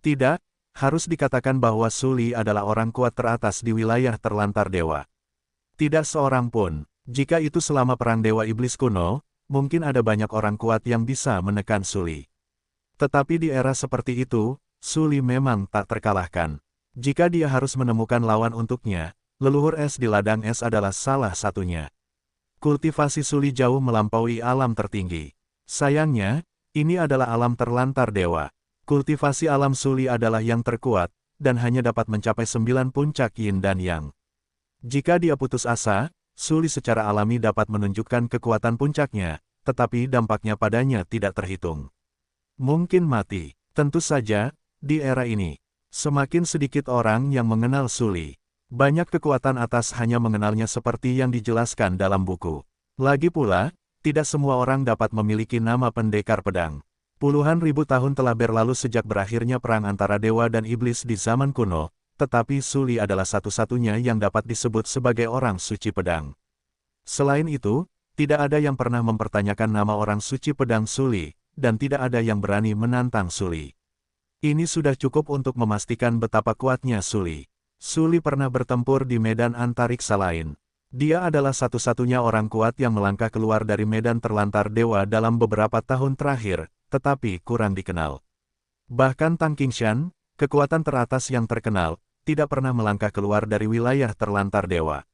Tidak, harus dikatakan bahwa Su Li adalah orang kuat teratas di wilayah terlantar dewa. Tidak seorang pun, jika itu selama perang Dewa Iblis kuno, mungkin ada banyak orang kuat yang bisa menekan Su Li. Tetapi di era seperti itu, Su Li memang tak terkalahkan. Jika dia harus menemukan lawan untuknya, leluhur es di ladang es adalah salah satunya. Kultivasi Su Li jauh melampaui alam tertinggi. Sayangnya, ini adalah alam terlantar dewa. Kultivasi alam Su Li adalah yang terkuat, dan hanya dapat mencapai 9 puncak yin dan yang. Jika dia putus asa, Su Li secara alami dapat menunjukkan kekuatan puncaknya, tetapi dampaknya padanya tidak terhitung. Mungkin mati. Tentu saja, di era ini, semakin sedikit orang yang mengenal Su Li. Banyak kekuatan atas hanya mengenalnya seperti yang dijelaskan dalam buku. Lagi pula, tidak semua orang dapat memiliki nama pendekar pedang. Puluhan ribu tahun telah berlalu sejak berakhirnya perang antara dewa dan iblis di zaman kuno, tetapi Su Li adalah satu-satunya yang dapat disebut sebagai orang suci pedang. Selain itu, tidak ada yang pernah mempertanyakan nama orang suci pedang Su Li, dan tidak ada yang berani menantang Su Li. Ini sudah cukup untuk memastikan betapa kuatnya Su Li. Su Li pernah bertempur di medan antariksa lain. Dia adalah satu-satunya orang kuat yang melangkah keluar dari medan terlantar dewa dalam beberapa tahun terakhir, tetapi kurang dikenal. Bahkan Tang Qingshan, kekuatan teratas yang terkenal, tidak pernah melangkah keluar dari wilayah terlantar dewa.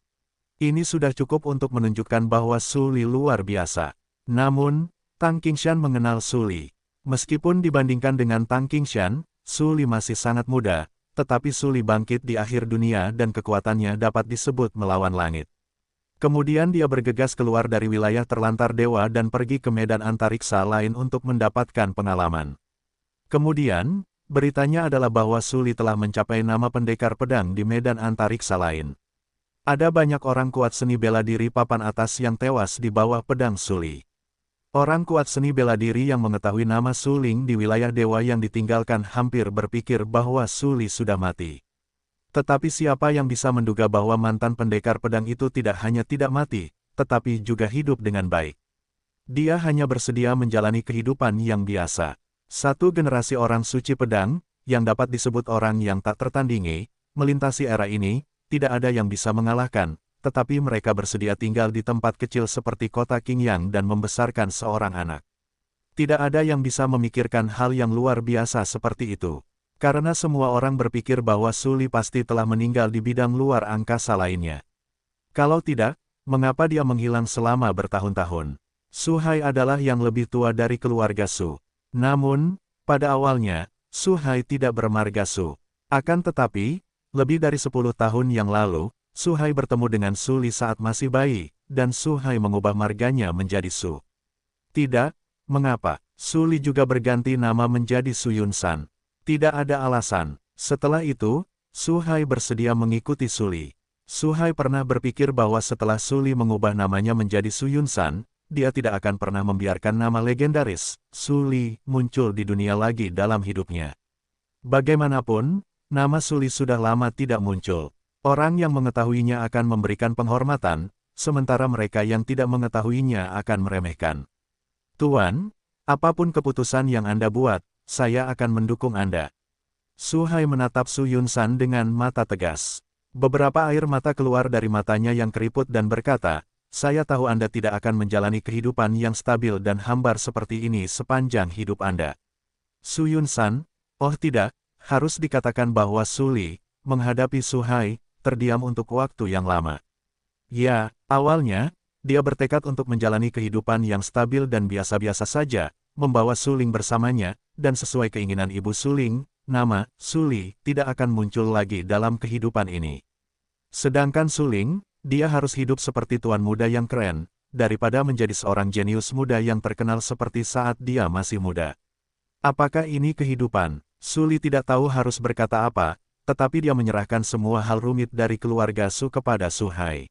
Ini sudah cukup untuk menunjukkan bahwa Su Li luar biasa. Namun, Tang Qingshan mengenal Su Li. Meskipun dibandingkan dengan Tang Qingshan, Su Li masih sangat muda, tetapi Su Li bangkit di akhir dunia dan kekuatannya dapat disebut melawan langit. Kemudian dia bergegas keluar dari wilayah terlantar dewa dan pergi ke medan antariksa lain untuk mendapatkan pengalaman. Kemudian, beritanya adalah bahwa Su Li telah mencapai nama pendekar pedang di medan antariksa lain. Ada banyak orang kuat seni bela diri papan atas yang tewas di bawah pedang Su Li. Orang kuat seni bela diri yang mengetahui nama Su Ling di wilayah dewa yang ditinggalkan hampir berpikir bahwa Su Li sudah mati. Tetapi siapa yang bisa menduga bahwa mantan pendekar pedang itu tidak hanya tidak mati, tetapi juga hidup dengan baik. Dia hanya bersedia menjalani kehidupan yang biasa. Satu generasi orang suci pedang, yang dapat disebut orang yang tak tertandingi, melintasi era ini, tidak ada yang bisa mengalahkan, tetapi mereka bersedia tinggal di tempat kecil seperti kota Qingyang dan membesarkan seorang anak. Tidak ada yang bisa memikirkan hal yang luar biasa seperti itu. Karena semua orang berpikir bahwa Su Li pasti telah meninggal di bidang luar angkasa lainnya. Kalau tidak, mengapa dia menghilang selama bertahun-tahun? Su Hai adalah yang lebih tua dari keluarga Su. Namun, pada awalnya, Su Hai tidak bermarga Su. Akan tetapi, lebih dari 10 tahun yang lalu, Su Hai bertemu dengan Su Li saat masih bayi, dan Su Hai mengubah marganya menjadi Su. Tidak, mengapa? Su Li juga berganti nama menjadi Su Yunsan. Tidak ada alasan. Setelah itu, Su Hai bersedia mengikuti Su Li. Su Hai pernah berpikir bahwa setelah Su Li mengubah namanya menjadi Su Yunsan, dia tidak akan pernah membiarkan nama legendaris, Su Li, muncul di dunia lagi dalam hidupnya. Bagaimanapun, nama Su Li sudah lama tidak muncul. Orang yang mengetahuinya akan memberikan penghormatan, sementara mereka yang tidak mengetahuinya akan meremehkan. Tuan, apapun keputusan yang Anda buat, saya akan mendukung Anda. Su Hai menatap Su Yunsan dengan mata tegas. Beberapa air mata keluar dari matanya yang keriput dan berkata, saya tahu Anda tidak akan menjalani kehidupan yang stabil dan hambar seperti ini sepanjang hidup Anda. Su Yunsan, oh tidak, harus dikatakan bahwa Su Li, menghadapi Su Hai, terdiam untuk waktu yang lama. Ya, awalnya, dia bertekad untuk menjalani kehidupan yang stabil dan biasa-biasa saja, membawa Su Ling bersamanya, dan sesuai keinginan ibu Su Ling, nama Su Li tidak akan muncul lagi dalam kehidupan ini. Sedangkan Su Ling, dia harus hidup seperti tuan muda yang keren, daripada menjadi seorang jenius muda yang terkenal seperti saat dia masih muda. Apakah ini kehidupan? Su Li tidak tahu harus berkata apa, tetapi dia menyerahkan semua hal rumit dari keluarga Su kepada Su Hai.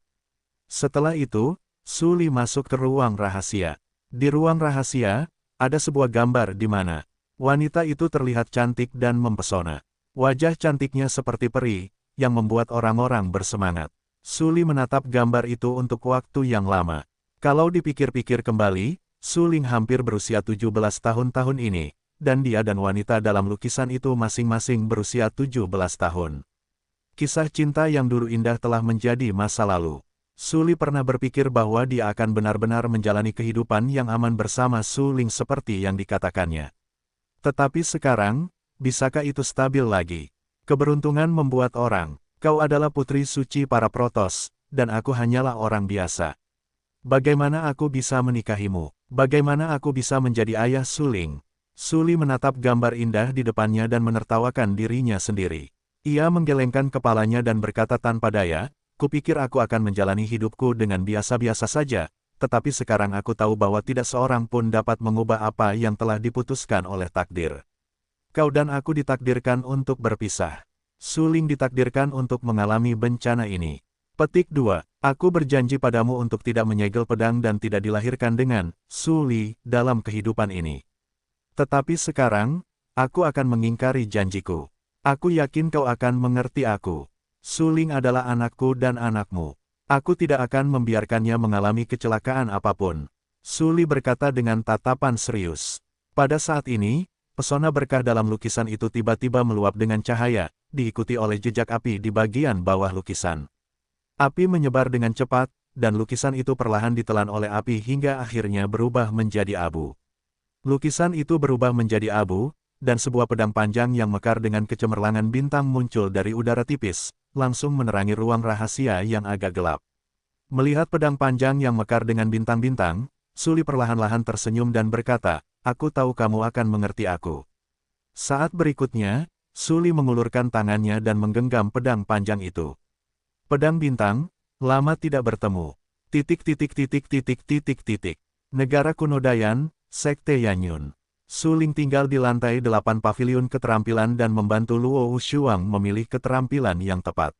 Setelah itu, Su Li masuk ke ruang rahasia. Di ruang rahasia, ada sebuah gambar di mana wanita itu terlihat cantik dan mempesona. Wajah cantiknya seperti peri, yang membuat orang-orang bersemangat. Su Li menatap gambar itu untuk waktu yang lama. Kalau dipikir-pikir kembali, Su Ling hampir berusia 17 tahun ini. Dan dia dan wanita dalam lukisan itu masing-masing berusia 17 tahun. Kisah cinta yang dulu indah telah menjadi masa lalu. Su Li pernah berpikir bahwa dia akan benar-benar menjalani kehidupan yang aman bersama Su Ling seperti yang dikatakannya. Tetapi sekarang, bisakah itu stabil lagi? Keberuntungan membuat orang, kau adalah putri suci para protos, dan aku hanyalah orang biasa. Bagaimana aku bisa menikahimu? Bagaimana aku bisa menjadi ayah Su Ling? Su Li menatap gambar indah di depannya dan menertawakan dirinya sendiri. Ia menggelengkan kepalanya dan berkata tanpa daya, kupikir aku akan menjalani hidupku dengan biasa-biasa saja, tetapi sekarang aku tahu bahwa tidak seorang pun dapat mengubah apa yang telah diputuskan oleh takdir. Kau dan aku ditakdirkan untuk berpisah. Su Ling ditakdirkan untuk mengalami bencana ini. Petik 2. Aku berjanji padamu untuk tidak menyegel pedang dan tidak dilahirkan dengan Su Li dalam kehidupan ini. Tetapi sekarang, aku akan mengingkari janjiku. Aku yakin kau akan mengerti aku. Su Ling adalah anakku dan anakmu. Aku tidak akan membiarkannya mengalami kecelakaan apapun. Su Li berkata dengan tatapan serius. Pada saat ini, pesona berkah dalam lukisan itu tiba-tiba meluap dengan cahaya, diikuti oleh jejak api di bagian bawah lukisan. Api menyebar dengan cepat, dan lukisan itu perlahan ditelan oleh api hingga akhirnya berubah menjadi abu. Lukisan itu berubah menjadi abu, dan sebuah pedang panjang yang mekar dengan kecemerlangan bintang muncul dari udara tipis, langsung menerangi ruang rahasia yang agak gelap. Melihat pedang panjang yang mekar dengan bintang-bintang, Su Li perlahan-lahan tersenyum dan berkata, aku tahu kamu akan mengerti aku. Saat berikutnya, Su Li mengulurkan tangannya dan menggenggam pedang panjang itu. Pedang bintang, lama tidak bertemu. Negara kuno Dayan, Sekte Yanyun. Su Ling tinggal di lantai 8 paviliun keterampilan dan membantu Luo Wushuang memilih keterampilan yang tepat.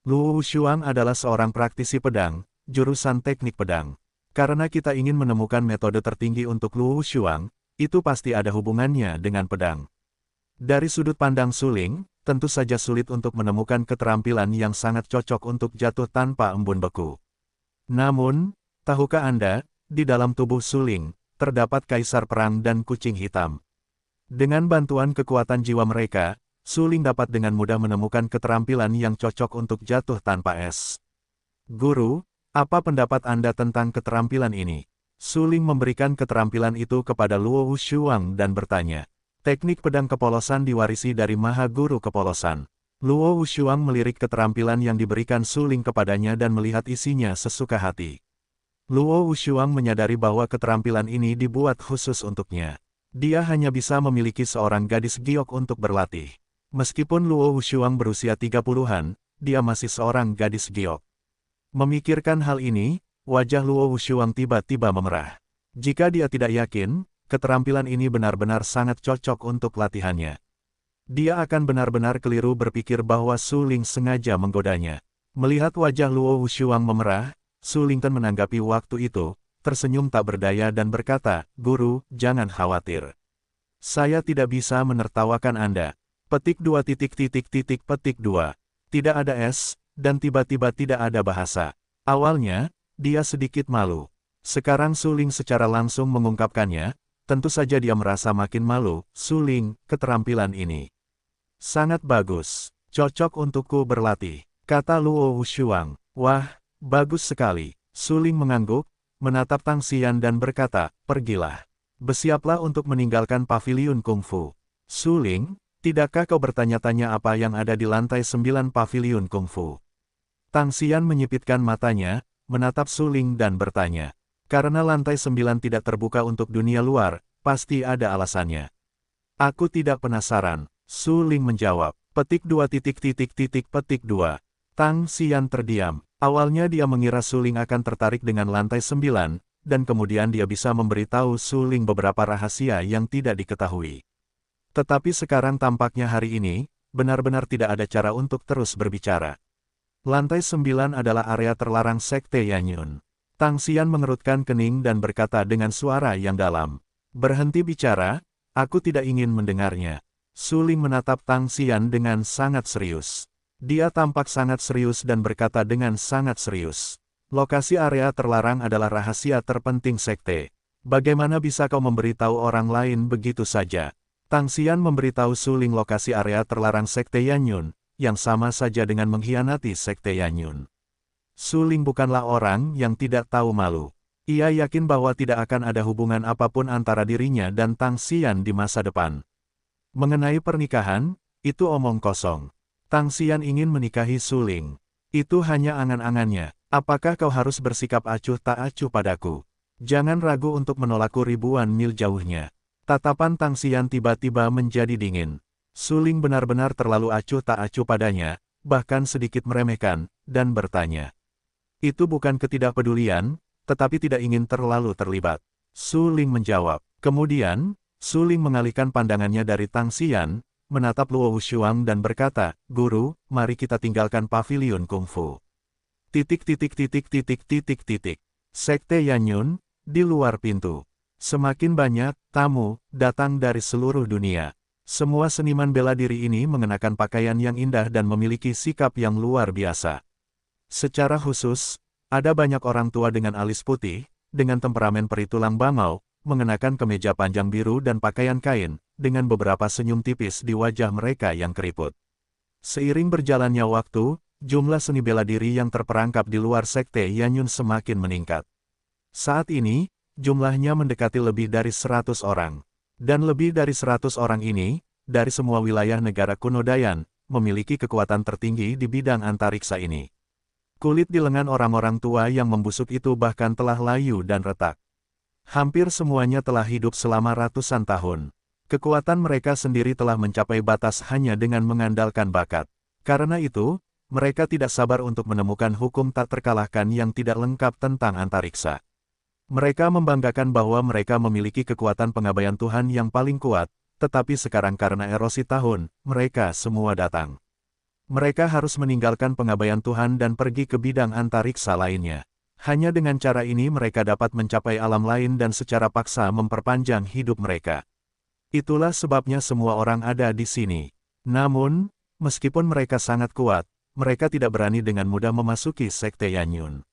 Luo Wushuang adalah seorang praktisi pedang, jurusan teknik pedang. Karena kita ingin menemukan metode tertinggi untuk Luo Shuang, itu pasti ada hubungannya dengan pedang. Dari sudut pandang Suling, tentu saja sulit untuk menemukan keterampilan yang sangat cocok untuk jatuh tanpa embun beku. Namun, tahukah Anda, di dalam tubuh Suling, terdapat kaisar perang dan kucing hitam. Dengan bantuan kekuatan jiwa mereka, Suling dapat dengan mudah menemukan keterampilan yang cocok untuk jatuh tanpa es. Guru, apa pendapat Anda tentang keterampilan ini? Suling memberikan keterampilan itu kepada Luo Shuang dan bertanya. Teknik pedang kepolosan diwarisi dari Maha Guru Kepolosan. Luo Shuang melirik keterampilan yang diberikan Suling kepadanya dan melihat isinya sesuka hati. Luo Shuang menyadari bahwa keterampilan ini dibuat khusus untuknya. Dia hanya bisa memiliki seorang gadis giok untuk berlatih. Meskipun Luo Shuang berusia 30-an, dia masih seorang gadis giok. Memikirkan hal ini, wajah Luo Shuang tiba-tiba memerah. Jika dia tidak yakin, keterampilan ini benar-benar sangat cocok untuk latihannya. Dia akan benar-benar keliru berpikir bahwa Suling sengaja menggodanya. Melihat wajah Luo Shuang memerah, Sulington menanggapi waktu itu, tersenyum tak berdaya dan berkata, "Guru, jangan khawatir. Saya tidak bisa menertawakan Anda." Petik 2 petik 2. Tidak ada es, dan tiba-tiba tidak ada bahasa. Awalnya, dia sedikit malu. Sekarang Suling secara langsung mengungkapkannya, tentu saja dia merasa makin malu. Suling, keterampilan ini sangat bagus. Cocok untukku berlatih, kata Luo Shuang. Wah, bagus sekali. Suling mengangguk, menatap Tang Xian dan berkata, "Pergilah. Bersiaplah untuk meninggalkan paviliun kungfu." Suling, tidakkah kau bertanya-tanya apa yang ada di lantai 9 paviliun kungfu? Tang Xian menyipitkan matanya, menatap Suling dan bertanya. Karena lantai 9 tidak terbuka untuk dunia luar, pasti ada alasannya. Aku tidak penasaran, Suling menjawab. Petik 2 petik 2. Tang Xian terdiam. Awalnya dia mengira Suling akan tertarik dengan lantai 9, dan kemudian dia bisa memberitahu Suling beberapa rahasia yang tidak diketahui. Tetapi sekarang tampaknya hari ini, benar-benar tidak ada cara untuk terus berbicara. Lantai 9 adalah area terlarang Sekte Yanyun. Tang Xian mengerutkan kening dan berkata dengan suara yang dalam. Berhenti bicara, aku tidak ingin mendengarnya. Suling menatap Tang Xian dengan sangat serius. Dia tampak sangat serius dan berkata dengan sangat serius. Lokasi area terlarang adalah rahasia terpenting Sekte. Bagaimana bisa kau memberitahu orang lain begitu saja? Tang Xian memberitahu Suling lokasi area terlarang Sekte Yanyun, yang sama saja dengan mengkhianati Sekte Yanyun. Suling bukanlah orang yang tidak tahu malu. Ia yakin bahwa tidak akan ada hubungan apapun antara dirinya dan Tang Xian di masa depan. Mengenai pernikahan, itu omong kosong. Tang Xian ingin menikahi Suling. Itu hanya angan-angannya. Apakah kau harus bersikap acuh tak acuh padaku? Jangan ragu untuk menolakku ribuan mil jauhnya. Tatapan Tang Xian tiba-tiba menjadi dingin. Suling benar-benar terlalu acuh tak acuh padanya, bahkan sedikit meremehkan, dan bertanya. Itu bukan ketidakpedulian, tetapi tidak ingin terlalu terlibat. Suling menjawab. Kemudian, Suling mengalihkan pandangannya dari Tang Xian, menatap Luo Shuang dan berkata, "Guru, mari kita tinggalkan paviliun kungfu." Sekte Yanyun, di luar pintu. Semakin banyak tamu datang dari seluruh dunia. Semua seniman bela diri ini mengenakan pakaian yang indah dan memiliki sikap yang luar biasa. Secara khusus, ada banyak orang tua dengan alis putih, dengan temperamen peri tulang bangau, mengenakan kemeja panjang biru dan pakaian kain, dengan beberapa senyum tipis di wajah mereka yang keriput. Seiring berjalannya waktu, jumlah seni bela diri yang terperangkap di luar Sekte Yanyun semakin meningkat. Saat ini, jumlahnya mendekati lebih dari 100 orang. Dan lebih dari 100 orang ini, dari semua wilayah negara kuno Dayan, memiliki kekuatan tertinggi di bidang antariksa ini. Kulit di lengan orang-orang tua yang membusuk itu bahkan telah layu dan retak. Hampir semuanya telah hidup selama ratusan tahun. Kekuatan mereka sendiri telah mencapai batas hanya dengan mengandalkan bakat. Karena itu, mereka tidak sabar untuk menemukan hukum tak terkalahkan yang tidak lengkap tentang antariksa. Mereka membanggakan bahwa mereka memiliki kekuatan pengabaian Tuhan yang paling kuat, tetapi sekarang karena erosi tahun, mereka semua datang. Mereka harus meninggalkan pengabaian Tuhan dan pergi ke bidang antariksa lainnya. Hanya dengan cara ini mereka dapat mencapai alam lain dan secara paksa memperpanjang hidup mereka. Itulah sebabnya semua orang ada di sini. Namun, meskipun mereka sangat kuat, mereka tidak berani dengan mudah memasuki Sekte Yanyun.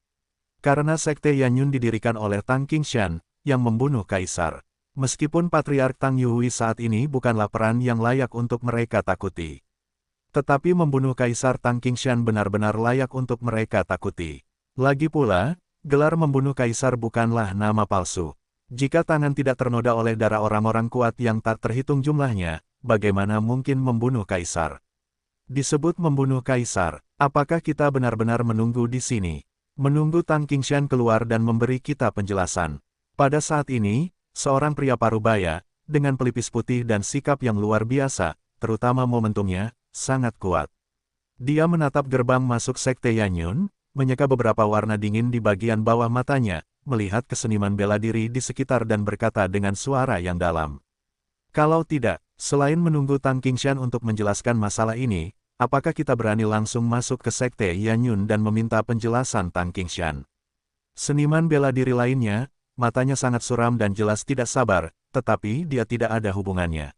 Karena Sekte Yanyun didirikan oleh Tang Qingshan, yang membunuh Kaisar. Meskipun Patriark Tang Yuhui saat ini bukanlah peran yang layak untuk mereka takuti. Tetapi membunuh Kaisar Tang Qingshan benar-benar layak untuk mereka takuti. Lagi pula, gelar membunuh Kaisar bukanlah nama palsu. Jika tangan tidak ternoda oleh darah orang-orang kuat yang tak terhitung jumlahnya, bagaimana mungkin membunuh Kaisar? Disebut membunuh Kaisar, apakah kita benar-benar menunggu di sini? Menunggu Tang Qingshan keluar dan memberi kita penjelasan. Pada saat ini, seorang pria parubaya, dengan pelipis putih dan sikap yang luar biasa, terutama momentumnya, sangat kuat. Dia menatap gerbang masuk Sekte Yanyun, menyeka beberapa warna dingin di bagian bawah matanya, melihat keseniman bela diri di sekitar dan berkata dengan suara yang dalam. Kalau tidak, selain menunggu Tang Qingshan untuk menjelaskan masalah ini, apakah kita berani langsung masuk ke Sekte Yanyun dan meminta penjelasan Tang Qingshan? Seniman bela diri lainnya, matanya sangat suram dan jelas tidak sabar, tetapi dia tidak ada hubungannya.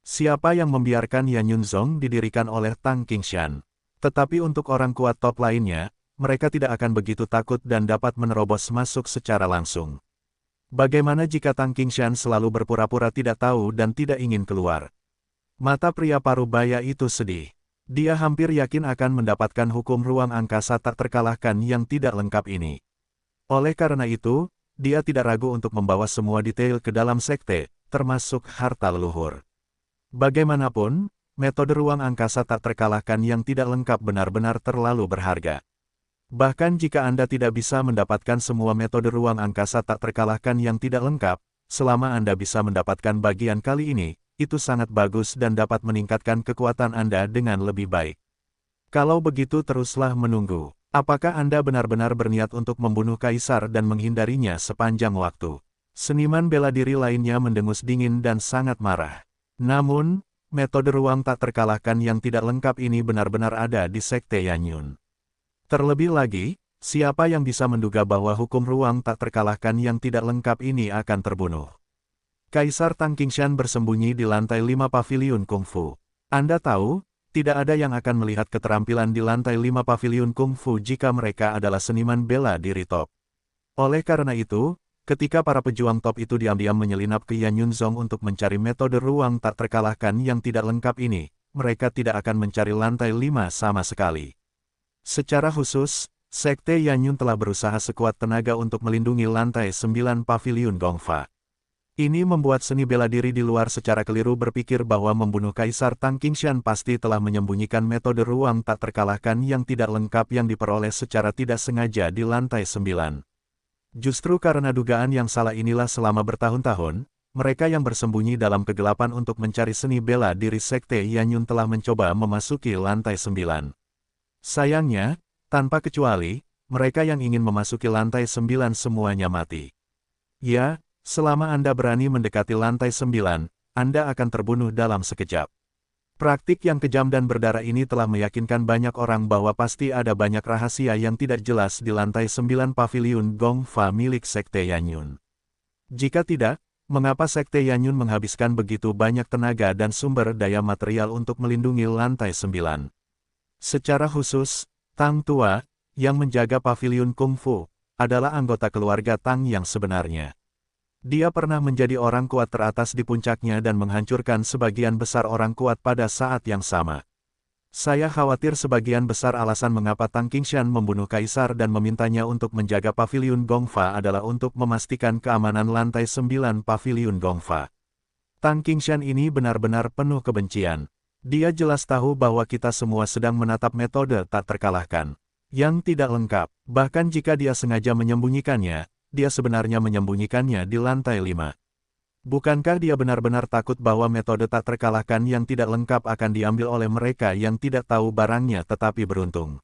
Siapa yang membiarkan Yanyun Zong didirikan oleh Tang Qingshan? Tetapi untuk orang kuat top lainnya, mereka tidak akan begitu takut dan dapat menerobos masuk secara langsung. Bagaimana jika Tang Qingshan selalu berpura-pura tidak tahu dan tidak ingin keluar? Mata pria parubaya itu sedih. Dia hampir yakin akan mendapatkan hukum ruang angkasa tak terkalahkan yang tidak lengkap ini. Oleh karena itu, dia tidak ragu untuk membawa semua detail ke dalam sekte, termasuk harta leluhur. Bagaimanapun, metode ruang angkasa tak terkalahkan yang tidak lengkap benar-benar terlalu berharga. Bahkan jika Anda tidak bisa mendapatkan semua metode ruang angkasa tak terkalahkan yang tidak lengkap, selama Anda bisa mendapatkan bagian kali ini, itu sangat bagus dan dapat meningkatkan kekuatan Anda dengan lebih baik. Kalau begitu teruslah menunggu. Apakah Anda benar-benar berniat untuk membunuh Kaisar dan menghindarinya sepanjang waktu? Seniman bela diri lainnya mendengus dingin dan sangat marah. Namun, metode ruang tak terkalahkan yang tidak lengkap ini benar-benar ada di Sekte Yanyun. Terlebih lagi, siapa yang bisa menduga bahwa hukum ruang tak terkalahkan yang tidak lengkap ini akan terbunuh? Kaisar Tang Qingshan bersembunyi di lantai 5 paviliun kungfu. Anda tahu, tidak ada yang akan melihat keterampilan di lantai 5 paviliun kungfu jika mereka adalah seniman bela diri top. Oleh karena itu, ketika para pejuang top itu diam-diam menyelinap ke Yanyun Zong untuk mencari metode ruang tak terkalahkan yang tidak lengkap ini, mereka tidak akan mencari lantai 5 sama sekali. Secara khusus, Sekte Yanyun telah berusaha sekuat tenaga untuk melindungi lantai 9 paviliun Gongfa. Ini membuat seni bela diri di luar secara keliru berpikir bahwa membunuh Kaisar Tang Qingshan pasti telah menyembunyikan metode ruang tak terkalahkan yang tidak lengkap yang diperoleh secara tidak sengaja di lantai 9. Justru karena dugaan yang salah inilah selama bertahun-tahun, mereka yang bersembunyi dalam kegelapan untuk mencari seni bela diri Sekte Yanyun telah mencoba memasuki lantai 9. Sayangnya, tanpa kecuali, mereka yang ingin memasuki lantai 9 semuanya mati. Ya, selama Anda berani mendekati lantai 9, Anda akan terbunuh dalam sekejap. Praktik yang kejam dan berdarah ini telah meyakinkan banyak orang bahwa pasti ada banyak rahasia yang tidak jelas di lantai 9 paviliun Gongfa milik Sekte Yanyun. Jika tidak, mengapa Sekte Yanyun menghabiskan begitu banyak tenaga dan sumber daya material untuk melindungi lantai 9? Secara khusus, Tang Tua, yang menjaga paviliun kungfu, adalah anggota keluarga Tang yang sebenarnya. Dia pernah menjadi orang kuat teratas di puncaknya dan menghancurkan sebagian besar orang kuat pada saat yang sama. Saya khawatir sebagian besar alasan mengapa Tang Qingshan membunuh Kaisar dan memintanya untuk menjaga paviliun Gongfa adalah untuk memastikan keamanan lantai 9 paviliun Gongfa. Tang Qingshan ini benar-benar penuh kebencian. Dia jelas tahu bahwa kita semua sedang menatap metode tak terkalahkan yang tidak lengkap. Bahkan jika dia sengaja menyembunyikannya, dia sebenarnya menyembunyikannya di lantai 5. Bukankah dia benar-benar takut bahwa metode tak terkalahkan yang tidak lengkap akan diambil oleh mereka yang tidak tahu barangnya tetapi beruntung?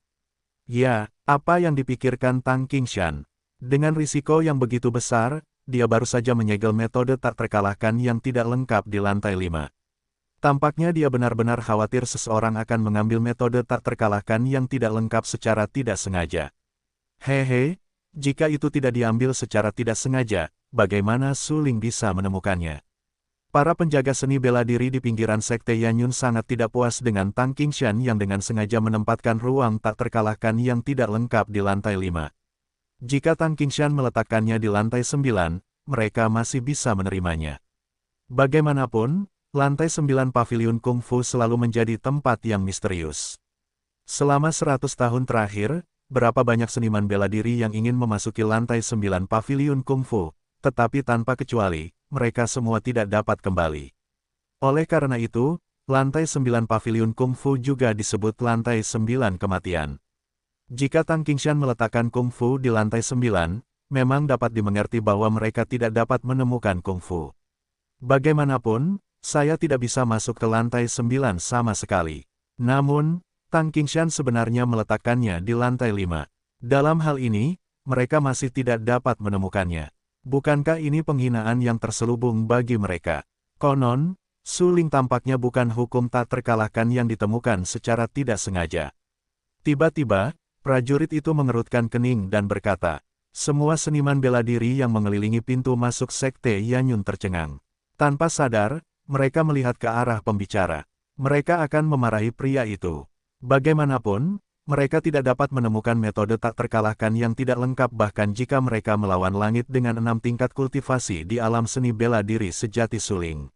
Ya, apa yang dipikirkan Tang Qingshan? Dengan risiko yang begitu besar, dia baru saja menyegel metode tak terkalahkan yang tidak lengkap di lantai 5. Tampaknya dia benar-benar khawatir seseorang akan mengambil metode tak terkalahkan yang tidak lengkap secara tidak sengaja. Hehe, Jika itu tidak diambil secara tidak sengaja, bagaimana Suling bisa menemukannya? Para penjaga seni bela diri di pinggiran Sekte Yanyun sangat tidak puas dengan Tang Qingshan yang dengan sengaja menempatkan ruang tak terkalahkan yang tidak lengkap di lantai 5. Jika Tang Qingshan meletakkannya di lantai 9, mereka masih bisa menerimanya. Bagaimanapun, lantai 9 paviliun kungfu selalu menjadi tempat yang misterius. Selama 100 tahun terakhir, berapa banyak seniman bela diri yang ingin memasuki lantai 9 paviliun kungfu, tetapi tanpa kecuali, mereka semua tidak dapat kembali. Oleh karena itu, lantai 9 paviliun kungfu juga disebut lantai 9 kematian. Jika Tang Qingshan meletakkan kungfu di lantai 9, memang dapat dimengerti bahwa mereka tidak dapat menemukan kungfu. Bagaimanapun, saya tidak bisa masuk ke lantai 9 sama sekali. Namun, Tang Qingshan sebenarnya meletakkannya di lantai 5. Dalam hal ini, mereka masih tidak dapat menemukannya. Bukankah ini penghinaan yang terselubung bagi mereka? Konon, Suling tampaknya bukan hukum tak terkalahkan yang ditemukan secara tidak sengaja. Tiba-tiba, prajurit itu mengerutkan kening dan berkata, semua seniman bela diri yang mengelilingi pintu masuk Sekte Yanyun tercengang. Tanpa sadar, mereka melihat ke arah pembicara. Mereka akan memarahi pria itu. Bagaimanapun, mereka tidak dapat menemukan metode tak terkalahkan yang tidak lengkap bahkan jika mereka melawan langit dengan 6 tingkat kultivasi di alam seni bela diri sejati Suling.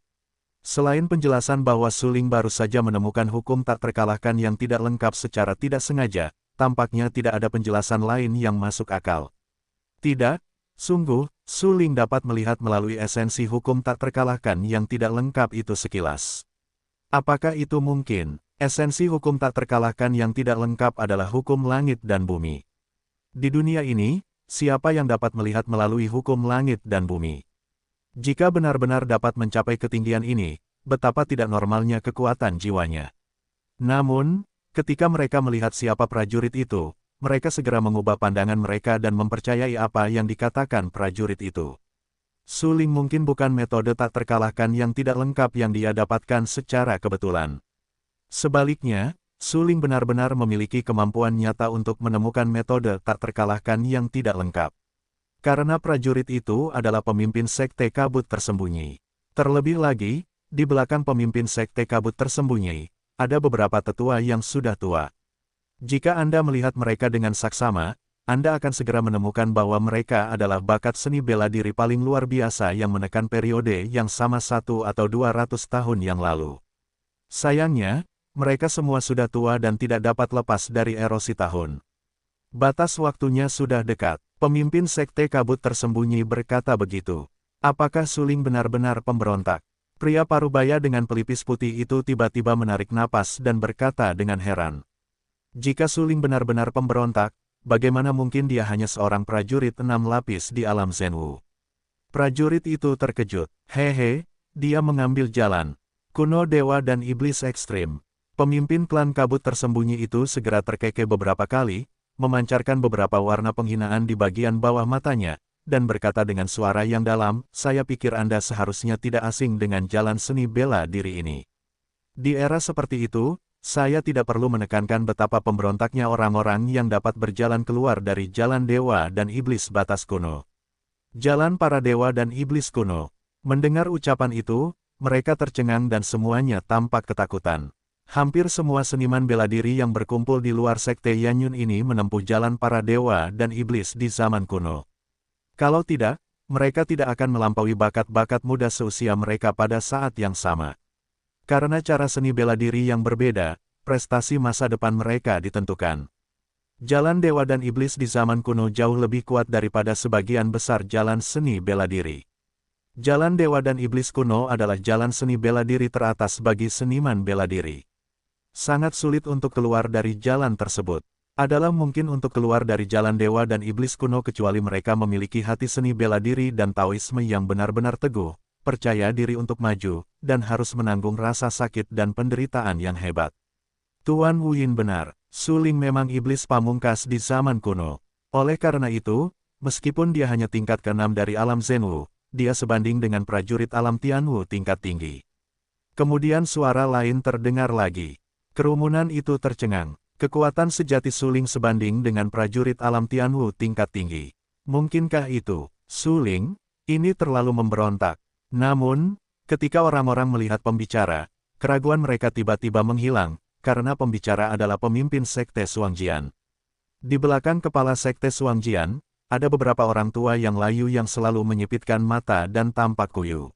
Selain penjelasan bahwa Suling baru saja menemukan hukum tak terkalahkan yang tidak lengkap secara tidak sengaja, tampaknya tidak ada penjelasan lain yang masuk akal. Tidak, sungguh, Suling dapat melihat melalui esensi hukum tak terkalahkan yang tidak lengkap itu sekilas. Apakah itu mungkin? Esensi hukum tak terkalahkan yang tidak lengkap adalah hukum langit dan bumi. Di dunia ini, siapa yang dapat melihat melalui hukum langit dan bumi? Jika benar-benar dapat mencapai ketinggian ini, betapa tidak normalnya kekuatan jiwanya. Namun, ketika mereka melihat siapa prajurit itu, mereka segera mengubah pandangan mereka dan mempercayai apa yang dikatakan prajurit itu. Suling mungkin bukan metode tak terkalahkan yang tidak lengkap yang dia dapatkan secara kebetulan. Sebaliknya, Suling benar-benar memiliki kemampuan nyata untuk menemukan metode tak terkalahkan yang tidak lengkap. Karena prajurit itu adalah pemimpin Sekte Kabut Tersembunyi. Terlebih lagi, di belakang pemimpin Sekte Kabut Tersembunyi, ada beberapa tetua yang sudah tua. Jika Anda melihat mereka dengan saksama, Anda akan segera menemukan bahwa mereka adalah bakat seni bela diri paling luar biasa yang menekan periode yang sama 1 atau 200 tahun yang lalu. Sayangnya, mereka semua sudah tua dan tidak dapat lepas dari erosi tahun. Batas waktunya sudah dekat. Pemimpin Sekte Kabut Tersembunyi berkata begitu. Apakah Suling benar-benar pemberontak? Pria parubaya dengan pelipis putih itu tiba-tiba menarik napas dan berkata dengan heran. Jika Suling benar-benar pemberontak, bagaimana mungkin dia hanya seorang prajurit 6 lapis di alam Zenwu? Prajurit itu terkejut. Hehe, dia mengambil jalan. Kuno dewa dan iblis ekstrim. Pemimpin klan kabut tersembunyi itu segera terkekeh beberapa kali, memancarkan beberapa warna penghinaan di bagian bawah matanya, dan berkata dengan suara yang dalam, saya pikir Anda seharusnya tidak asing dengan jalan seni bela diri ini. Di era seperti itu, saya tidak perlu menekankan betapa pemberontaknya orang-orang yang dapat berjalan keluar dari jalan dewa dan iblis batas kuno. Jalan para dewa dan iblis kuno. Mendengar ucapan itu, mereka tercengang dan semuanya tampak ketakutan. Hampir semua seniman bela diri yang berkumpul di luar Sekte Yanyun ini menempuh jalan para dewa dan iblis di zaman kuno. Kalau tidak, mereka tidak akan melampaui bakat-bakat muda seusia mereka pada saat yang sama. Karena cara seni bela diri yang berbeda, prestasi masa depan mereka ditentukan. Jalan dewa dan iblis di zaman kuno jauh lebih kuat daripada sebagian besar jalan seni bela diri. Jalan dewa dan iblis kuno adalah jalan seni bela diri teratas bagi seniman bela diri. Sangat sulit untuk keluar dari jalan tersebut. Adalah mungkin untuk keluar dari jalan dewa dan iblis kuno kecuali mereka memiliki hati seni bela diri dan Taoisme yang benar-benar teguh, percaya diri untuk maju, dan harus menanggung rasa sakit dan penderitaan yang hebat. Tuan Wuyin benar, Suling memang iblis pamungkas di zaman kuno. Oleh karena itu, meskipun dia hanya tingkat ke-6 dari alam Zenwu, dia sebanding dengan prajurit alam Tianwu tingkat tinggi. Kemudian suara lain terdengar lagi. Kerumunan itu tercengang. Kekuatan sejati Suling sebanding dengan prajurit alam Tianwu tingkat tinggi. Mungkinkah itu, Su Ling? Ini terlalu memberontak. Namun, ketika orang-orang melihat pembicara, keraguan mereka tiba-tiba menghilang, karena pembicara adalah pemimpin Sekte Suangjian. Di belakang kepala Sekte Suangjian, ada beberapa orang tua yang layu yang selalu menyipitkan mata dan tampak kuyu.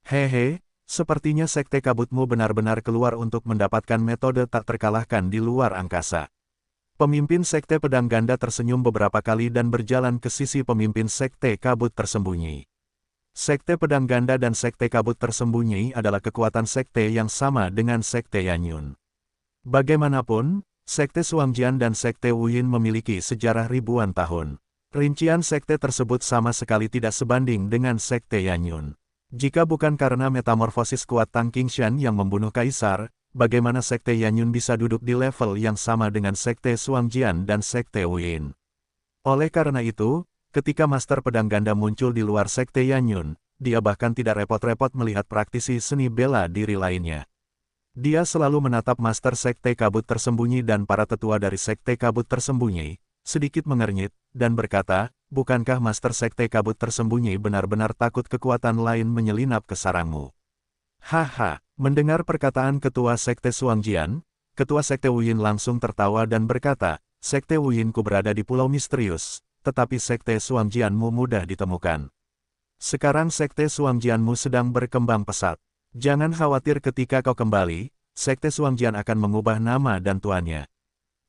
Hehe, sepertinya Sekte Kabutmu benar-benar keluar untuk mendapatkan metode tak terkalahkan di luar angkasa. Pemimpin Sekte Pedang Ganda tersenyum beberapa kali dan berjalan ke sisi pemimpin Sekte Kabut Tersembunyi. Sekte Pedang Ganda dan Sekte Kabut Tersembunyi adalah kekuatan sekte yang sama dengan Sekte Yanyun. Bagaimanapun, Sekte Suangjian dan Sekte Wuyin memiliki sejarah ribuan tahun. Rincian sekte tersebut sama sekali tidak sebanding dengan Sekte Yanyun. Jika bukan karena metamorfosis kuat Tang Qingshan yang membunuh Kaisar, bagaimana Sekte Yanyun bisa duduk di level yang sama dengan Sekte Suangjian dan Sekte Wuyin? Oleh karena itu, ketika Master Pedang Ganda muncul di luar Sekte Yanyun, dia bahkan tidak repot-repot melihat praktisi seni bela diri lainnya. Dia selalu menatap Master Sekte Kabut Tersembunyi dan para tetua dari Sekte Kabut Tersembunyi, sedikit mengernyit, dan berkata, bukankah Master Sekte Kabut Tersembunyi benar-benar takut kekuatan lain menyelinap ke sarangmu? Haha, mendengar perkataan Ketua Sekte Suangjian, Ketua Sekte Wuyin langsung tertawa dan berkata, Sekte Wuyinku berada di Pulau Misterius, tetapi Sekte Suangjianmu mudah ditemukan. Sekarang Sekte Suangjianmu sedang berkembang pesat. Jangan khawatir ketika kau kembali, Sekte Suangjian akan mengubah nama dan tuannya.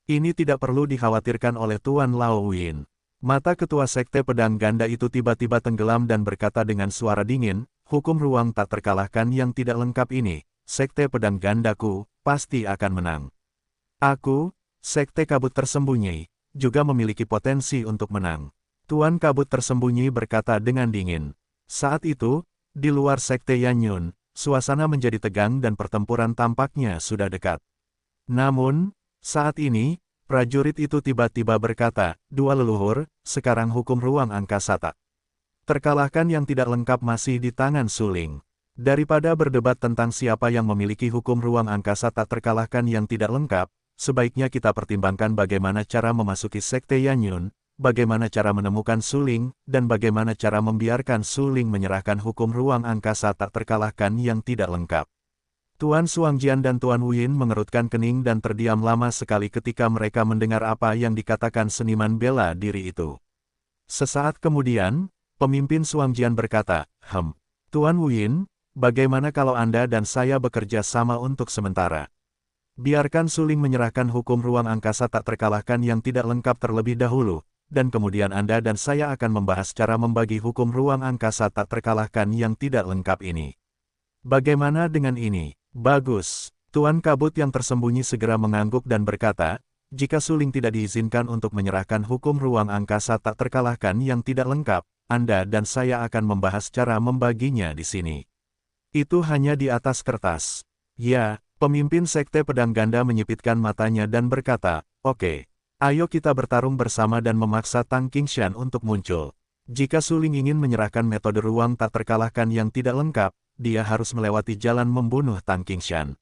Ini tidak perlu dikhawatirkan oleh Tuan Lao Wuyin. Mata Ketua Sekte Pedang Ganda itu tiba-tiba tenggelam dan berkata dengan suara dingin, hukum ruang tak terkalahkan yang tidak lengkap ini, Sekte Pedang Gandaku, pasti akan menang. Aku, Sekte Kabut Tersembunyi, juga memiliki potensi untuk menang. Tuan Kabut Tersembunyi berkata dengan dingin. Saat itu, di luar Sekte Yanyun, suasana menjadi tegang dan pertempuran tampaknya sudah dekat. Namun, saat ini, prajurit itu tiba-tiba berkata, dua leluhur, sekarang hukum ruang angkasa tak terkalahkan yang tidak lengkap masih di tangan Su Ling. Daripada berdebat tentang siapa yang memiliki hukum ruang angkasa tak terkalahkan yang tidak lengkap, sebaiknya kita pertimbangkan bagaimana cara memasuki Sekte Yanyun, bagaimana cara menemukan Su Ling, dan bagaimana cara membiarkan Su Ling menyerahkan hukum ruang angkasa tak terkalahkan yang tidak lengkap. Tuan Suangjian dan Tuan Wuyin mengerutkan kening dan terdiam lama sekali ketika mereka mendengar apa yang dikatakan seniman bela diri itu. Sesaat kemudian, pemimpin Suangjian berkata, Tuan Wuyin, bagaimana kalau Anda dan saya bekerja sama untuk sementara? Biarkan Su Ling menyerahkan hukum ruang angkasa tak terkalahkan yang tidak lengkap terlebih dahulu, dan kemudian Anda dan saya akan membahas cara membagi hukum ruang angkasa tak terkalahkan yang tidak lengkap ini. Bagaimana dengan ini? Bagus. Tuan Kabut yang tersembunyi segera mengangguk dan berkata, jika Su Ling tidak diizinkan untuk menyerahkan hukum ruang angkasa tak terkalahkan yang tidak lengkap, Anda dan saya akan membahas cara membaginya di sini. Itu hanya di atas kertas. Ya, pemimpin Sekte Pedang Ganda menyipitkan matanya dan berkata, oke, ayo kita bertarung bersama dan memaksa Tang Qingshan untuk muncul. Jika Su Ling ingin menyerahkan metode ruang tak terkalahkan yang tidak lengkap, dia harus melewati jalan membunuh Tang Qingshan.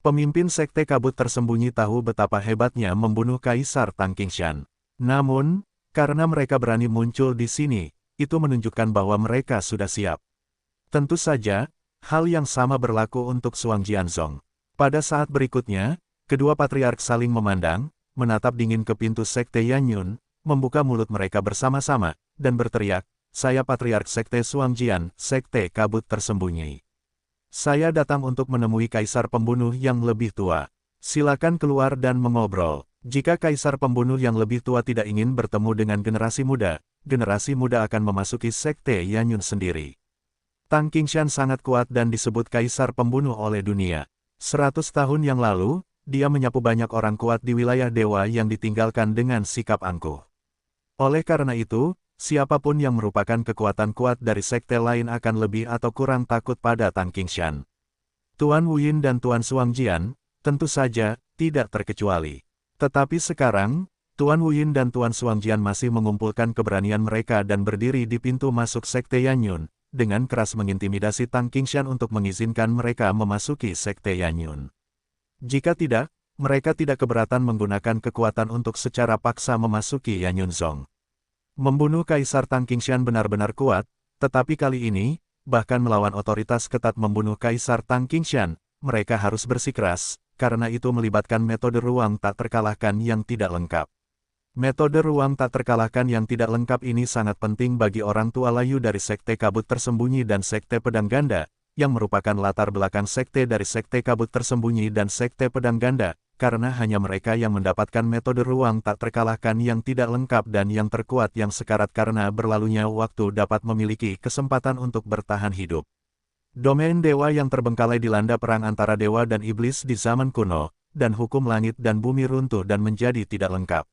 Pemimpin Sekte Kabut Tersembunyi tahu betapa hebatnya membunuh Kaisar Tang Qingshan. Namun, karena mereka berani muncul di sini, itu menunjukkan bahwa mereka sudah siap. Tentu saja, hal yang sama berlaku untuk Suang Jianzong. Pada saat berikutnya, kedua patriark saling memandang, menatap dingin ke pintu Sekte Yanyun, membuka mulut mereka bersama-sama, dan berteriak, saya Patriark Sekte Suangjian, Sekte Kabut Tersembunyi. Saya datang untuk menemui Kaisar Pembunuh yang lebih tua. Silakan keluar dan mengobrol. Jika Kaisar Pembunuh yang lebih tua tidak ingin bertemu dengan generasi muda akan memasuki Sekte Yanyun sendiri. Tang Qingshan sangat kuat dan disebut Kaisar Pembunuh oleh dunia. 100 tahun yang lalu, dia menyapu banyak orang kuat di wilayah dewa yang ditinggalkan dengan sikap angkuh. Oleh karena itu, siapapun yang merupakan kekuatan kuat dari sekte lain akan lebih atau kurang takut pada Tang Qingshan. Tuan Wuyin dan Tuan Suangjian, tentu saja, tidak terkecuali. Tetapi sekarang, Tuan Wuyin dan Tuan Suangjian masih mengumpulkan keberanian mereka dan berdiri di pintu masuk Sekte Yanyun, dengan keras mengintimidasi Tang Qingshan untuk mengizinkan mereka memasuki Sekte Yanyun. Jika tidak, mereka tidak keberatan menggunakan kekuatan untuk secara paksa memasuki Yanyunzong. Membunuh Kaisar Tang Qingshan benar-benar kuat, tetapi kali ini, bahkan melawan otoritas ketat membunuh Kaisar Tang Qingshan, mereka harus bersikeras, karena itu melibatkan metode ruang tak terkalahkan yang tidak lengkap. Metode ruang tak terkalahkan yang tidak lengkap ini sangat penting bagi orang tua layu dari Sekte Kabut Tersembunyi dan Sekte Pedang Ganda, yang merupakan latar belakang sekte dari Sekte Kabut Tersembunyi dan Sekte Pedang Ganda, karena hanya mereka yang mendapatkan metode ruang tak terkalahkan yang tidak lengkap dan yang terkuat yang sekarat karena berlalunya waktu dapat memiliki kesempatan untuk bertahan hidup. Domain dewa yang terbengkalai dilanda perang antara dewa dan iblis di zaman kuno, dan hukum langit dan bumi runtuh dan menjadi tidak lengkap.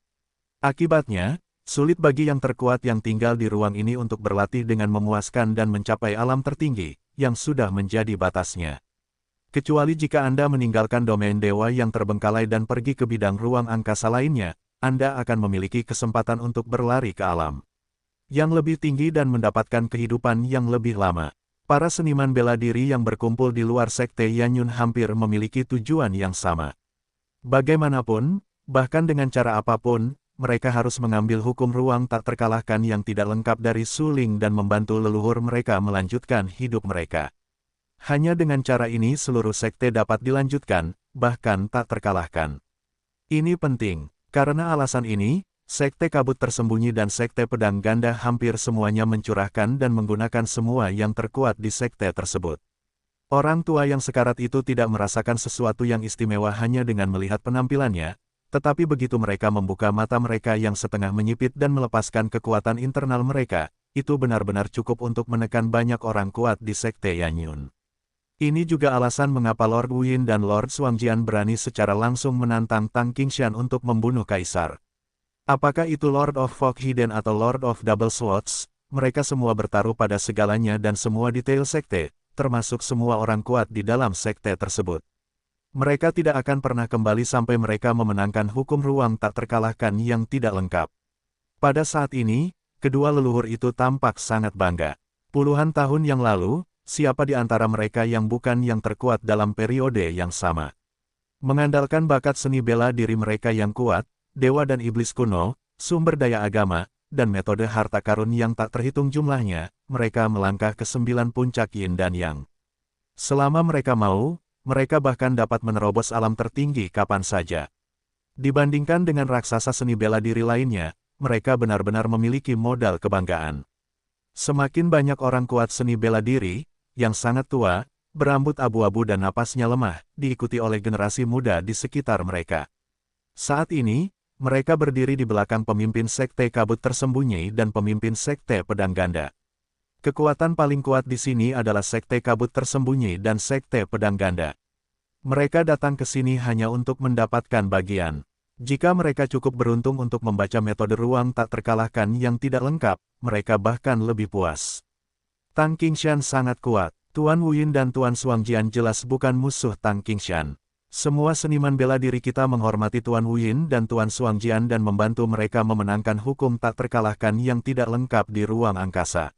Akibatnya, sulit bagi yang terkuat yang tinggal di ruang ini untuk berlatih dengan memuaskan dan mencapai alam tertinggi, yang sudah menjadi batasnya. Kecuali jika Anda meninggalkan domain dewa yang terbengkalai dan pergi ke bidang ruang angkasa lainnya, Anda akan memiliki kesempatan untuk berlari ke alam yang lebih tinggi dan mendapatkan kehidupan yang lebih lama. Para seniman bela diri yang berkumpul di luar Sekte Yanyun hampir memiliki tujuan yang sama. Bagaimanapun, bahkan dengan cara apapun, mereka harus mengambil hukum ruang tak terkalahkan yang tidak lengkap dari Su Ling dan membantu leluhur mereka melanjutkan hidup mereka. Hanya dengan cara ini seluruh sekte dapat dilanjutkan, bahkan tak terkalahkan. Ini penting, karena alasan ini, Sekte Kabut Tersembunyi dan Sekte Pedang Ganda hampir semuanya mencurahkan dan menggunakan semua yang terkuat di sekte tersebut. Orang tua yang sekarat itu tidak merasakan sesuatu yang istimewa hanya dengan melihat penampilannya, tetapi begitu mereka membuka mata mereka yang setengah menyipit dan melepaskan kekuatan internal mereka, itu benar-benar cukup untuk menekan banyak orang kuat di Sekte Yanyun. Ini juga alasan mengapa Lord Wuyin dan Lord Xuangjian berani secara langsung menantang Tang Qingshan untuk membunuh Kaisar. Apakah itu Lord of Fog Hidden atau Lord of Double Swords, mereka semua bertaruh pada segalanya dan semua detail sekte, termasuk semua orang kuat di dalam sekte tersebut. Mereka tidak akan pernah kembali sampai mereka memenangkan hukum ruang tak terkalahkan yang tidak lengkap. Pada saat ini, kedua leluhur itu tampak sangat bangga. Puluhan tahun yang lalu, siapa di antara mereka yang bukan yang terkuat dalam periode yang sama? Mengandalkan bakat seni bela diri mereka yang kuat, dewa dan iblis kuno, sumber daya agama, dan metode harta karun yang tak terhitung jumlahnya, mereka melangkah ke 9 puncak yin dan yang. Selama mereka mau, mereka bahkan dapat menerobos alam tertinggi kapan saja. Dibandingkan dengan raksasa seni bela diri lainnya, mereka benar-benar memiliki modal kebanggaan. Semakin banyak orang kuat seni bela diri, yang sangat tua, berambut abu-abu dan napasnya lemah, diikuti oleh generasi muda di sekitar mereka. Saat ini, mereka berdiri di belakang pemimpin Sekte Kabut Tersembunyi dan pemimpin Sekte Pedang Ganda. Kekuatan paling kuat di sini adalah Sekte Kabut Tersembunyi dan Sekte Pedang Ganda. Mereka datang ke sini hanya untuk mendapatkan bagian. Jika mereka cukup beruntung untuk membaca metode ruang tak terkalahkan yang tidak lengkap, mereka bahkan lebih puas. Tang Qingshan sangat kuat. Tuan Wuyin dan Tuan Xuangjian jelas bukan musuh Tang Qingshan. Semua seniman bela diri kita menghormati Tuan Wuyin dan Tuan Xuangjian dan membantu mereka memenangkan hukum tak terkalahkan yang tidak lengkap di ruang angkasa.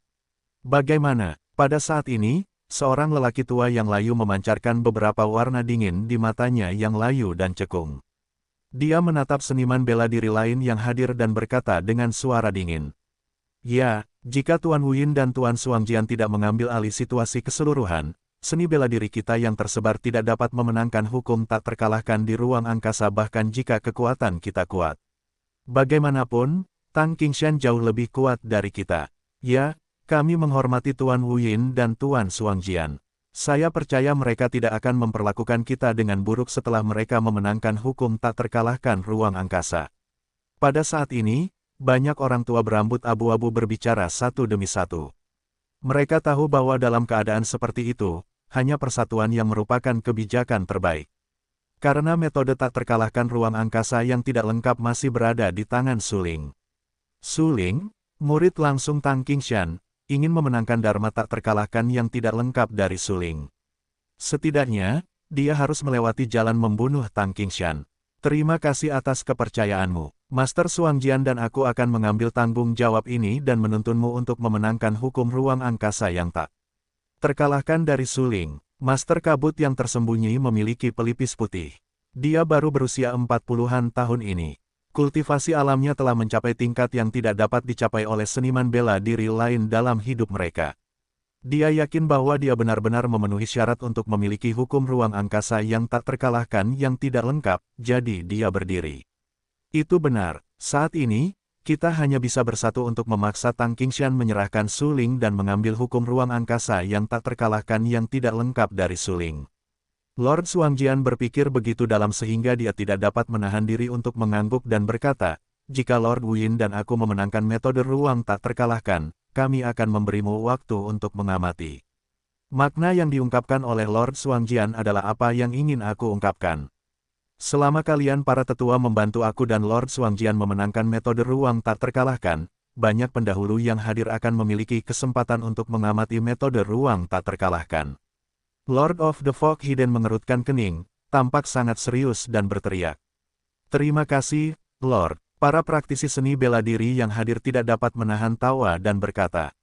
Bagaimana? Pada saat ini, seorang lelaki tua yang layu memancarkan beberapa warna dingin di matanya yang layu dan cekung. Dia menatap seniman bela diri lain yang hadir dan berkata dengan suara dingin. Ya, jika Tuan Wuyin dan Tuan Xuangjian tidak mengambil alih situasi keseluruhan, seni bela diri kita yang tersebar tidak dapat memenangkan hukum tak terkalahkan di ruang angkasa bahkan jika kekuatan kita kuat. Bagaimanapun, Tang Qingshan jauh lebih kuat dari kita. Ya, kami menghormati Tuan Wuyin dan Tuan Xuangjian. Saya percaya mereka tidak akan memperlakukan kita dengan buruk setelah mereka memenangkan hukum tak terkalahkan ruang angkasa. Pada saat ini, banyak orang tua berambut abu-abu berbicara satu demi satu. Mereka tahu bahwa dalam keadaan seperti itu, hanya persatuan yang merupakan kebijakan terbaik. Karena metode tak terkalahkan ruang angkasa yang tidak lengkap masih berada di tangan Su Ling. Su Ling, murid langsung Tang Qingshan, ingin memenangkan dharma tak terkalahkan yang tidak lengkap dari Su Ling. Setidaknya, dia harus melewati jalan membunuh Tang Qingshan. Terima kasih atas kepercayaanmu. Master Xuangjian dan aku akan mengambil tanggung jawab ini dan menuntunmu untuk memenangkan hukum ruang angkasa yang tak terkalahkan dari Su Ling. Master Kabut yang tersembunyi memiliki pelipis putih. Dia baru berusia 40-an tahun ini. Kultivasi alamnya telah mencapai tingkat yang tidak dapat dicapai oleh seniman bela diri lain dalam hidup mereka. Dia yakin bahwa dia benar-benar memenuhi syarat untuk memiliki hukum ruang angkasa yang tak terkalahkan yang tidak lengkap, jadi dia berdiri. Itu benar, saat ini, kita hanya bisa bersatu untuk memaksa Tang Qingshan menyerahkan Su Ling dan mengambil hukum ruang angkasa yang tak terkalahkan yang tidak lengkap dari Su Ling. Lord Xuangjian berpikir begitu dalam sehingga dia tidak dapat menahan diri untuk mengangguk dan berkata, jika Lord Wuyin dan aku memenangkan metode ruang tak terkalahkan, kami akan memberimu waktu untuk mengamati. Makna yang diungkapkan oleh Lord Xuangjian adalah apa yang ingin aku ungkapkan. Selama kalian para tetua membantu aku dan Lord Xuangjian memenangkan metode ruang tak terkalahkan, banyak pendahulu yang hadir akan memiliki kesempatan untuk mengamati metode ruang tak terkalahkan. Lord of the Fog Hidden mengerutkan kening, tampak sangat serius dan berteriak. Terima kasih, Lord. Para praktisi seni bela diri yang hadir tidak dapat menahan tawa dan berkata.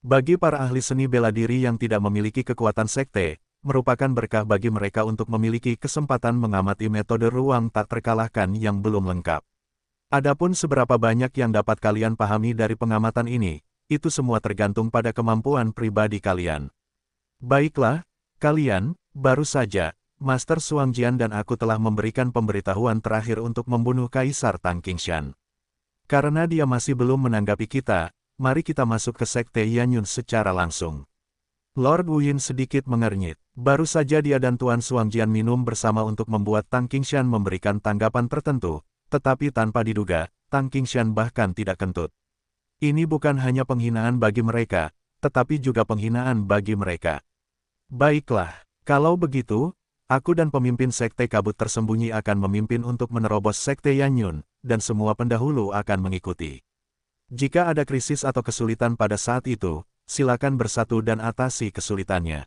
Bagi para ahli seni bela diri yang tidak memiliki kekuatan sekte, merupakan berkah bagi mereka untuk memiliki kesempatan mengamati metode ruang tak terkalahkan yang belum lengkap. Adapun seberapa banyak yang dapat kalian pahami dari pengamatan ini, itu semua tergantung pada kemampuan pribadi kalian. Baiklah. Kalian, baru saja, Master Xuangjian dan aku telah memberikan pemberitahuan terakhir untuk membunuh Kaisar Tang Qingshan. Karena dia masih belum menanggapi kita, mari kita masuk ke Sekte Yanyun secara langsung. Lord Wuyin sedikit mengernyit. Baru saja dia dan Tuan Xuangjian minum bersama untuk membuat Tang Qingshan memberikan tanggapan tertentu, tetapi tanpa diduga, Tang Qingshan bahkan tidak kentut. Ini bukan hanya penghinaan bagi mereka, tetapi juga penghinaan bagi mereka. Baiklah, kalau begitu, aku dan pemimpin Sekte Kabut Tersembunyi akan memimpin untuk menerobos Sekte Yanyun, dan semua pendahulu akan mengikuti. Jika ada krisis atau kesulitan pada saat itu, silakan bersatu dan atasi kesulitannya.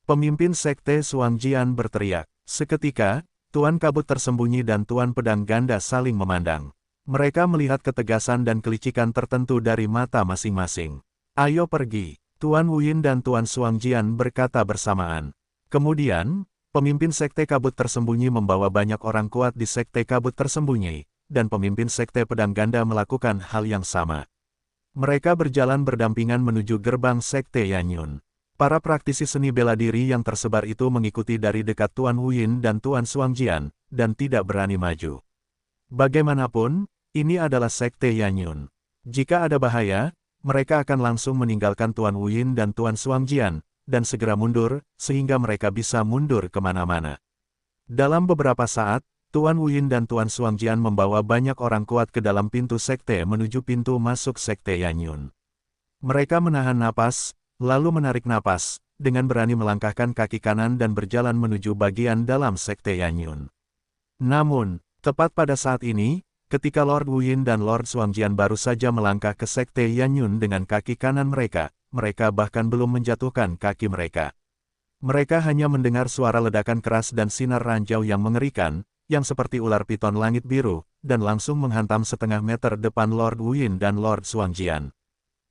Pemimpin Sekte Xuangjian berteriak. Seketika, Tuan Kabut Tersembunyi dan Tuan Pedang Ganda saling memandang. Mereka melihat ketegasan dan kelicikan tertentu dari mata masing-masing. Ayo pergi. Tuan Wuyin dan Tuan Xuangjian berkata bersamaan. Kemudian, pemimpin Sekte Kabut Tersembunyi membawa banyak orang kuat di Sekte Kabut Tersembunyi, dan pemimpin Sekte Pedang Ganda melakukan hal yang sama. Mereka berjalan berdampingan menuju gerbang Sekte Yanyun. Para praktisi seni bela diri yang tersebar itu mengikuti dari dekat Tuan Wuyin dan Tuan Xuangjian, dan tidak berani maju. Bagaimanapun, ini adalah Sekte Yanyun. Jika ada bahaya, mereka akan langsung meninggalkan Tuan Wuyin dan Tuan Xuangjian, dan segera mundur, sehingga mereka bisa mundur kemana-mana. Dalam beberapa saat, Tuan Wuyin dan Tuan Xuangjian membawa banyak orang kuat ke dalam pintu sekte menuju pintu masuk Sekte Yanyun. Mereka menahan napas, lalu menarik napas, dengan berani melangkahkan kaki kanan dan berjalan menuju bagian dalam Sekte Yanyun. Namun, tepat pada saat ini, ketika Lord Wuyin dan Lord Xuangjian baru saja melangkah ke Sekte Yanyun dengan kaki kanan mereka, mereka bahkan belum menjatuhkan kaki mereka. Mereka hanya mendengar suara ledakan keras dan sinar ranjau yang mengerikan, yang seperti ular piton langit biru, dan langsung menghantam setengah meter depan Lord Wuyin dan Lord Xuangjian.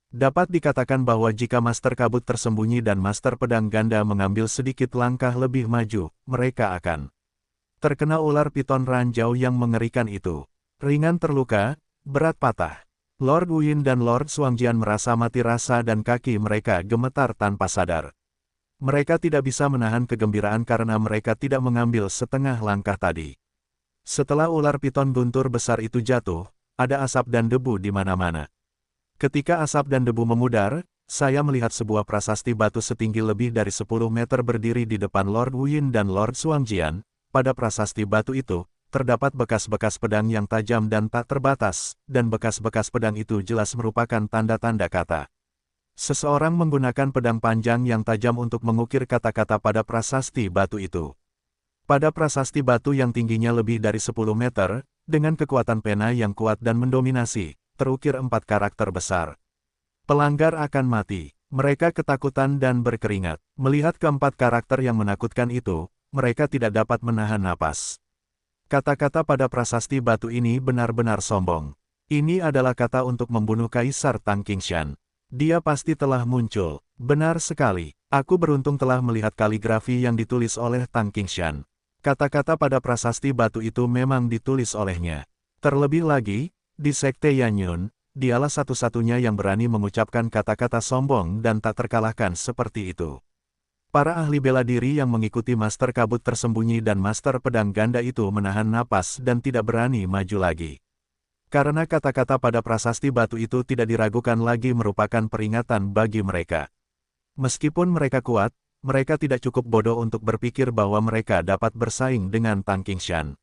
Dapat dikatakan bahwa jika Master Kabut Tersembunyi dan Master Pedang Ganda mengambil sedikit langkah lebih maju, mereka akan terkena ular piton ranjau yang mengerikan itu. Ringan terluka, berat patah. Lord Wuyin dan Lord Xuangjian merasa mati rasa dan kaki mereka gemetar tanpa sadar. Mereka tidak bisa menahan kegembiraan karena mereka tidak mengambil setengah langkah tadi. Setelah ular piton guntur besar itu jatuh, ada asap dan debu di mana-mana. Ketika asap dan debu memudar, saya melihat sebuah prasasti batu setinggi lebih dari 10 meter berdiri di depan Lord Wuyin dan Lord Xuangjian. Pada prasasti batu itu, terdapat bekas-bekas pedang yang tajam dan tak terbatas, dan bekas-bekas pedang itu jelas merupakan tanda-tanda kata. Seseorang menggunakan pedang panjang yang tajam untuk mengukir kata-kata pada prasasti batu itu. Pada prasasti batu yang tingginya lebih dari 10 meter, dengan kekuatan pena yang kuat dan mendominasi, terukir 4 karakter besar. Pelanggar akan mati. Mereka ketakutan dan berkeringat. Melihat keempat karakter yang menakutkan itu, mereka tidak dapat menahan napas. Kata-kata pada prasasti batu ini benar-benar sombong. Ini adalah kata untuk membunuh Kaisar Tang Qingshan. Dia pasti telah muncul. Benar sekali. Aku beruntung telah melihat kaligrafi yang ditulis oleh Tang Qingshan. Kata-kata pada prasasti batu itu memang ditulis olehnya. Terlebih lagi, di Sekte Yanyun, dialah satu-satunya yang berani mengucapkan kata-kata sombong dan tak terkalahkan seperti itu. Para ahli bela diri yang mengikuti Master Kabut Tersembunyi dan Master Pedang Ganda itu menahan napas dan tidak berani maju lagi. Karena kata-kata pada prasasti batu itu tidak diragukan lagi merupakan peringatan bagi mereka. Meskipun mereka kuat, mereka tidak cukup bodoh untuk berpikir bahwa mereka dapat bersaing dengan Tang Qingshan.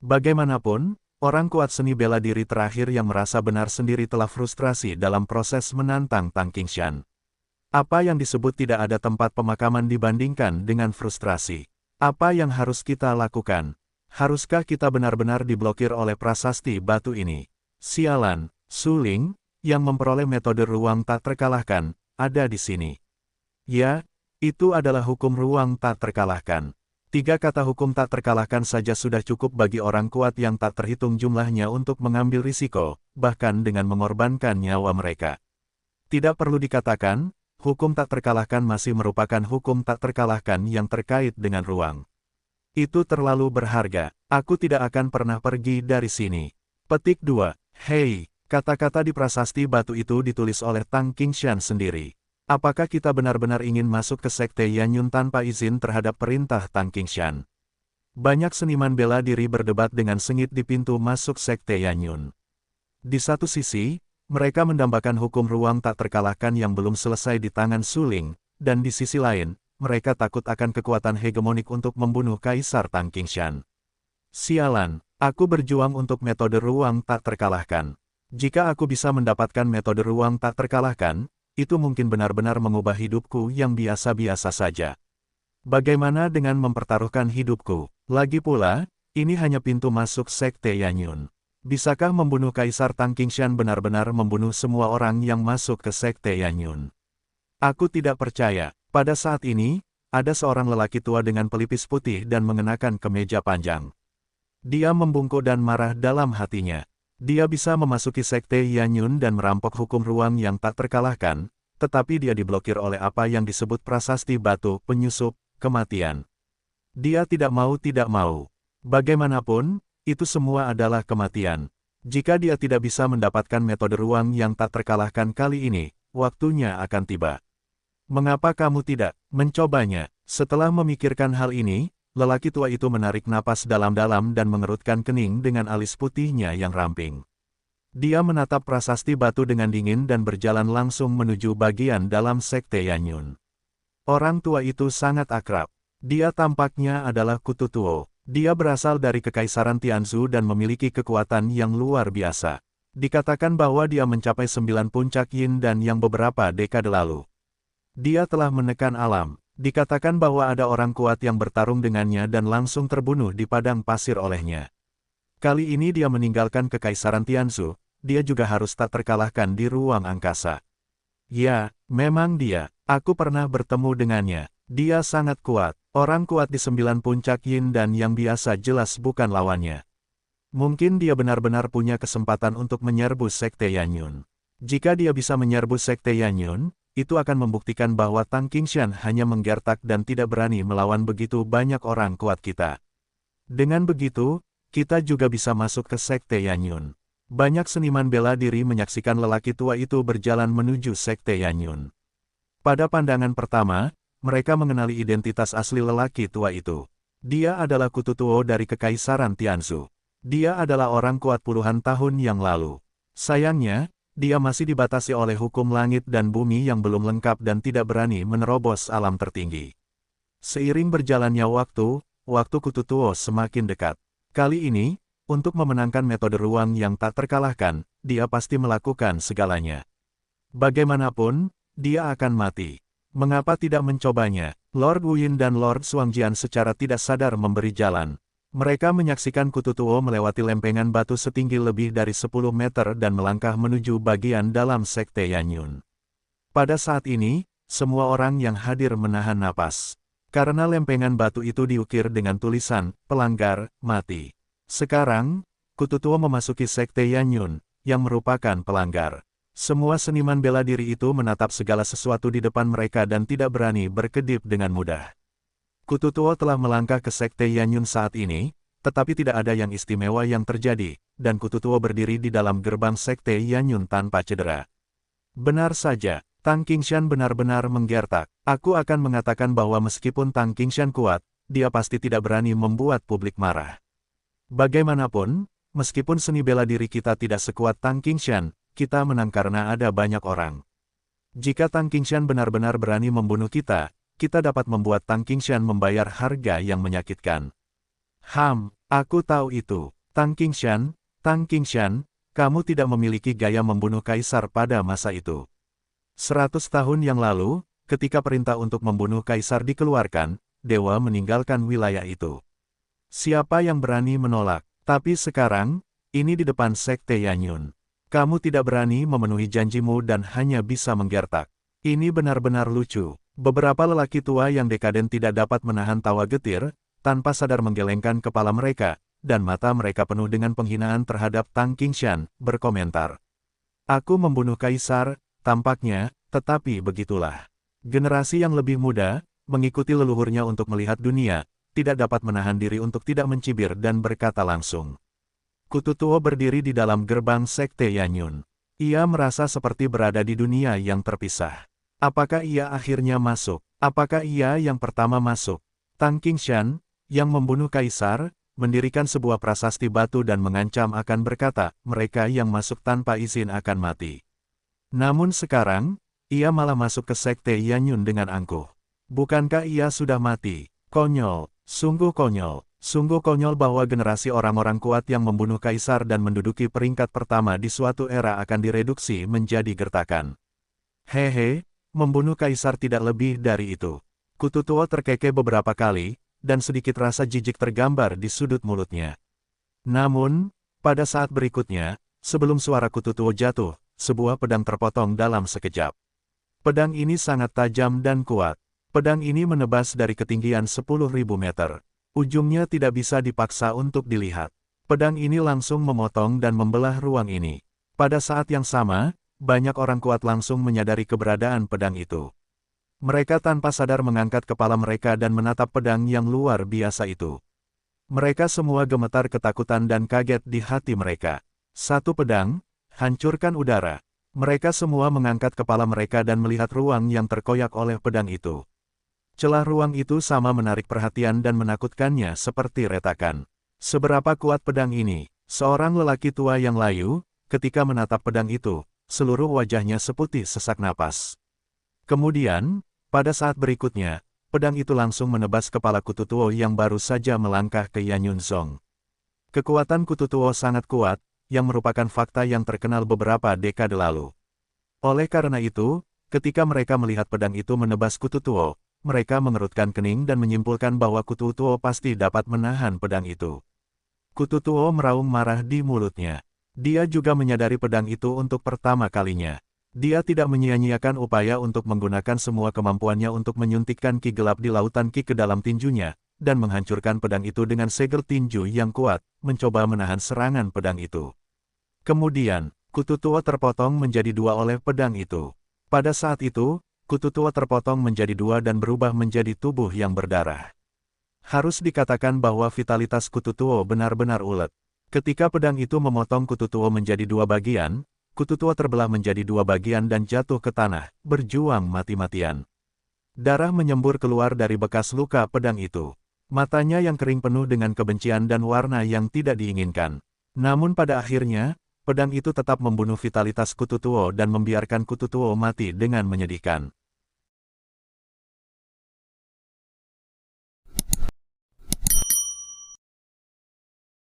Bagaimanapun, orang kuat seni bela diri terakhir yang merasa benar sendiri telah frustrasi dalam proses menantang Tang Qingshan. Apa yang disebut tidak ada tempat pemakaman dibandingkan dengan frustrasi. Apa yang harus kita lakukan? Haruskah kita benar-benar diblokir oleh prasasti batu ini? Sialan, Su Ling, yang memperoleh metode ruang tak terkalahkan, ada di sini. Ya, itu adalah hukum ruang tak terkalahkan. 3 kata hukum tak terkalahkan saja sudah cukup bagi orang kuat yang tak terhitung jumlahnya untuk mengambil risiko, bahkan dengan mengorbankan nyawa mereka. Tidak perlu dikatakan, hukum tak terkalahkan masih merupakan hukum tak terkalahkan yang terkait dengan ruang. Itu terlalu berharga, aku tidak akan pernah pergi dari sini. Petik 2. Hei, kata-kata di prasasti batu itu ditulis oleh Tang Qingshan sendiri. Apakah kita benar-benar ingin masuk ke Sekte Yanyun tanpa izin terhadap perintah Tang Qingshan? Banyak seniman bela diri berdebat dengan sengit di pintu masuk Sekte Yanyun. Di satu sisi, mereka mendambakan hukum ruang tak terkalahkan yang belum selesai di tangan Su Ling, dan di sisi lain, mereka takut akan kekuatan hegemonik untuk membunuh Kaisar Tang Qingshan. Sialan, aku berjuang untuk metode ruang tak terkalahkan. Jika aku bisa mendapatkan metode ruang tak terkalahkan, itu mungkin benar-benar mengubah hidupku yang biasa-biasa saja. Bagaimana dengan mempertaruhkan hidupku? Lagi pula, ini hanya pintu masuk Sekte Yanyun. Bisakah membunuh Kaisar Tang Qingshan benar-benar membunuh semua orang yang masuk ke Sekte Yanyun? Aku tidak percaya. Pada saat ini, ada seorang lelaki tua dengan pelipis putih dan mengenakan kemeja panjang. Dia membungkuk dan marah dalam hatinya. Dia bisa memasuki Sekte Yanyun dan merampok hukum ruang yang tak terkalahkan, tetapi dia diblokir oleh apa yang disebut prasasti batu penyusup kematian. Dia tidak mau. Bagaimanapun, itu semua adalah kematian. Jika dia tidak bisa mendapatkan metode ruang yang tak terkalahkan kali ini, waktunya akan tiba. Mengapa kamu tidak mencobanya? Setelah memikirkan hal ini, lelaki tua itu menarik napas dalam-dalam dan mengerutkan kening dengan alis putihnya yang ramping. Dia menatap prasasti batu dengan dingin dan berjalan langsung menuju bagian dalam Sekte Yanyun. Orang tua itu sangat akrab. Dia tampaknya adalah Kutu Tuo. Dia berasal dari Kekaisaran Tianzhu dan memiliki kekuatan yang luar biasa. Dikatakan bahwa dia mencapai 9 puncak yin dan yang beberapa dekade lalu. Dia telah menekan alam. Dikatakan bahwa ada orang kuat yang bertarung dengannya dan langsung terbunuh di padang pasir olehnya. Kali ini dia meninggalkan Kekaisaran Tianzhu, dia juga harus tak terkalahkan di ruang angkasa. Ya, memang dia. Aku pernah bertemu dengannya. Dia sangat kuat. Orang kuat di 9 puncak yin dan yang biasa jelas bukan lawannya. Mungkin dia benar-benar punya kesempatan untuk menyerbu Sekte Yanyun. Jika dia bisa menyerbu Sekte Yanyun, itu akan membuktikan bahwa Tang Qingshan hanya menggertak dan tidak berani melawan begitu banyak orang kuat kita. Dengan begitu, kita juga bisa masuk ke Sekte Yanyun. Banyak seniman bela diri menyaksikan lelaki tua itu berjalan menuju Sekte Yanyun. Pada pandangan pertama, mereka mengenali identitas asli lelaki tua itu. Dia adalah Kutu Tuo dari Kekaisaran Tianzhu. Dia adalah orang kuat puluhan tahun yang lalu. Sayangnya, dia masih dibatasi oleh hukum langit dan bumi yang belum lengkap dan tidak berani menerobos alam tertinggi. Seiring berjalannya waktu Kutu Tuo semakin dekat. Kali ini, untuk memenangkan metode ruang yang tak terkalahkan, dia pasti melakukan segalanya. Bagaimanapun, dia akan mati. Mengapa tidak mencobanya? Lord Wuyin dan Lord Xuangjian secara tidak sadar memberi jalan. Mereka menyaksikan Kutu Tuo melewati lempengan batu setinggi lebih dari 10 meter dan melangkah menuju bagian dalam Sekte Yanyun. Pada saat ini, semua orang yang hadir menahan napas. Karena lempengan batu itu diukir dengan tulisan, pelanggar, mati. Sekarang, Kutu Tuo memasuki Sekte Yanyun, yang merupakan pelanggar. Semua seniman bela diri itu menatap segala sesuatu di depan mereka dan tidak berani berkedip dengan mudah. Kutu Tuo telah melangkah ke Sekte Yanyun saat ini, tetapi tidak ada yang istimewa yang terjadi, dan Kutu Tuo berdiri di dalam gerbang Sekte Yanyun tanpa cedera. Benar saja, Tang Qingshan benar-benar menggertak. Aku akan mengatakan bahwa meskipun Tang Qingshan kuat, dia pasti tidak berani membuat publik marah. Bagaimanapun, meskipun seni bela diri kita tidak sekuat Tang Qingshan, kita menang karena ada banyak orang. Jika Tang Qingshan benar-benar berani membunuh kita dapat membuat Tang Qingshan membayar harga yang menyakitkan. Aku tahu itu. Tang Qingshan, kamu tidak memiliki gaya membunuh kaisar pada masa itu. 100 tahun yang lalu, ketika perintah untuk membunuh kaisar dikeluarkan, dewa meninggalkan wilayah itu. Siapa yang berani menolak? Tapi sekarang, ini di depan Sekte Yanyun. Kamu tidak berani memenuhi janjimu dan hanya bisa menggertak. Ini benar-benar lucu. Beberapa lelaki tua yang dekaden tidak dapat menahan tawa getir, tanpa sadar menggelengkan kepala mereka, dan mata mereka penuh dengan penghinaan terhadap Tang Qingshan, berkomentar. Aku membunuh kaisar, tampaknya, tetapi begitulah. Generasi yang lebih muda, mengikuti leluhurnya untuk melihat dunia, tidak dapat menahan diri untuk tidak mencibir dan berkata langsung. Kutu Tuo berdiri di dalam gerbang Sekte Yanyun. Ia merasa seperti berada di dunia yang terpisah. Apakah ia akhirnya masuk? Apakah ia yang pertama masuk? Tang Qingshan, yang membunuh kaisar, mendirikan sebuah prasasti batu dan mengancam akan berkata, mereka yang masuk tanpa izin akan mati. Namun sekarang, ia malah masuk ke Sekte Yanyun dengan angkuh. Bukankah ia sudah mati? Konyol, sungguh konyol. Sungguh konyol bahwa generasi orang-orang kuat yang membunuh kaisar dan menduduki peringkat pertama di suatu era akan direduksi menjadi gertakan. Hehe, membunuh kaisar tidak lebih dari itu. Kutu Tuo terkekeh beberapa kali, dan sedikit rasa jijik tergambar di sudut mulutnya. Namun, pada saat berikutnya, sebelum suara Kutu Tuo jatuh, sebuah pedang terpotong dalam sekejap. Pedang ini sangat tajam dan kuat. Pedang ini menebas dari ketinggian 10.000 meter. Ujungnya tidak bisa dipaksa untuk dilihat. Pedang ini langsung memotong dan membelah ruang ini. Pada saat yang sama, banyak orang kuat langsung menyadari keberadaan pedang itu. Mereka tanpa sadar mengangkat kepala mereka dan menatap pedang yang luar biasa itu. Mereka semua gemetar ketakutan dan kaget di hati mereka. Satu pedang, hancurkan udara. Mereka semua mengangkat kepala mereka dan melihat ruang yang terkoyak oleh pedang itu. Celah ruang itu sama menarik perhatian dan menakutkannya seperti retakan. Seberapa kuat pedang ini? Seorang lelaki tua yang layu, ketika menatap pedang itu, seluruh wajahnya seputih sesak napas. Kemudian, pada saat berikutnya, pedang itu langsung menebas kepala Kutu Tuo yang baru saja melangkah ke Yanyun Zong. Kekuatan Kutu Tuo sangat kuat, yang merupakan fakta yang terkenal beberapa dekade lalu. Oleh karena itu, ketika mereka melihat pedang itu menebas Kutu Tuo, mereka mengerutkan kening dan menyimpulkan bahwa Kutu Tuo pasti dapat menahan pedang itu. Kutu Tuo meraung marah di mulutnya. Dia juga menyadari pedang itu untuk pertama kalinya. Dia tidak menyia-nyiakan upaya untuk menggunakan semua kemampuannya untuk menyuntikkan ki gelap di lautan ki ke dalam tinjunya, dan menghancurkan pedang itu dengan segel tinju yang kuat, mencoba menahan serangan pedang itu. Kemudian, Kutu Tuo terpotong menjadi dua oleh pedang itu. Pada saat itu, Kutu Tuo terpotong menjadi dua dan berubah menjadi tubuh yang berdarah. Harus dikatakan bahwa vitalitas Kutu Tuo benar-benar ulet. Ketika pedang itu memotong Kutu Tuo menjadi dua bagian, Kutu Tuo terbelah menjadi dua bagian dan jatuh ke tanah, berjuang mati-matian. Darah menyembur keluar dari bekas luka pedang itu. Matanya yang kering penuh dengan kebencian dan warna yang tidak diinginkan. Namun pada akhirnya, pedang itu tetap membunuh vitalitas Kutu Tuo dan membiarkan Kutu Tuo mati dengan menyedihkan.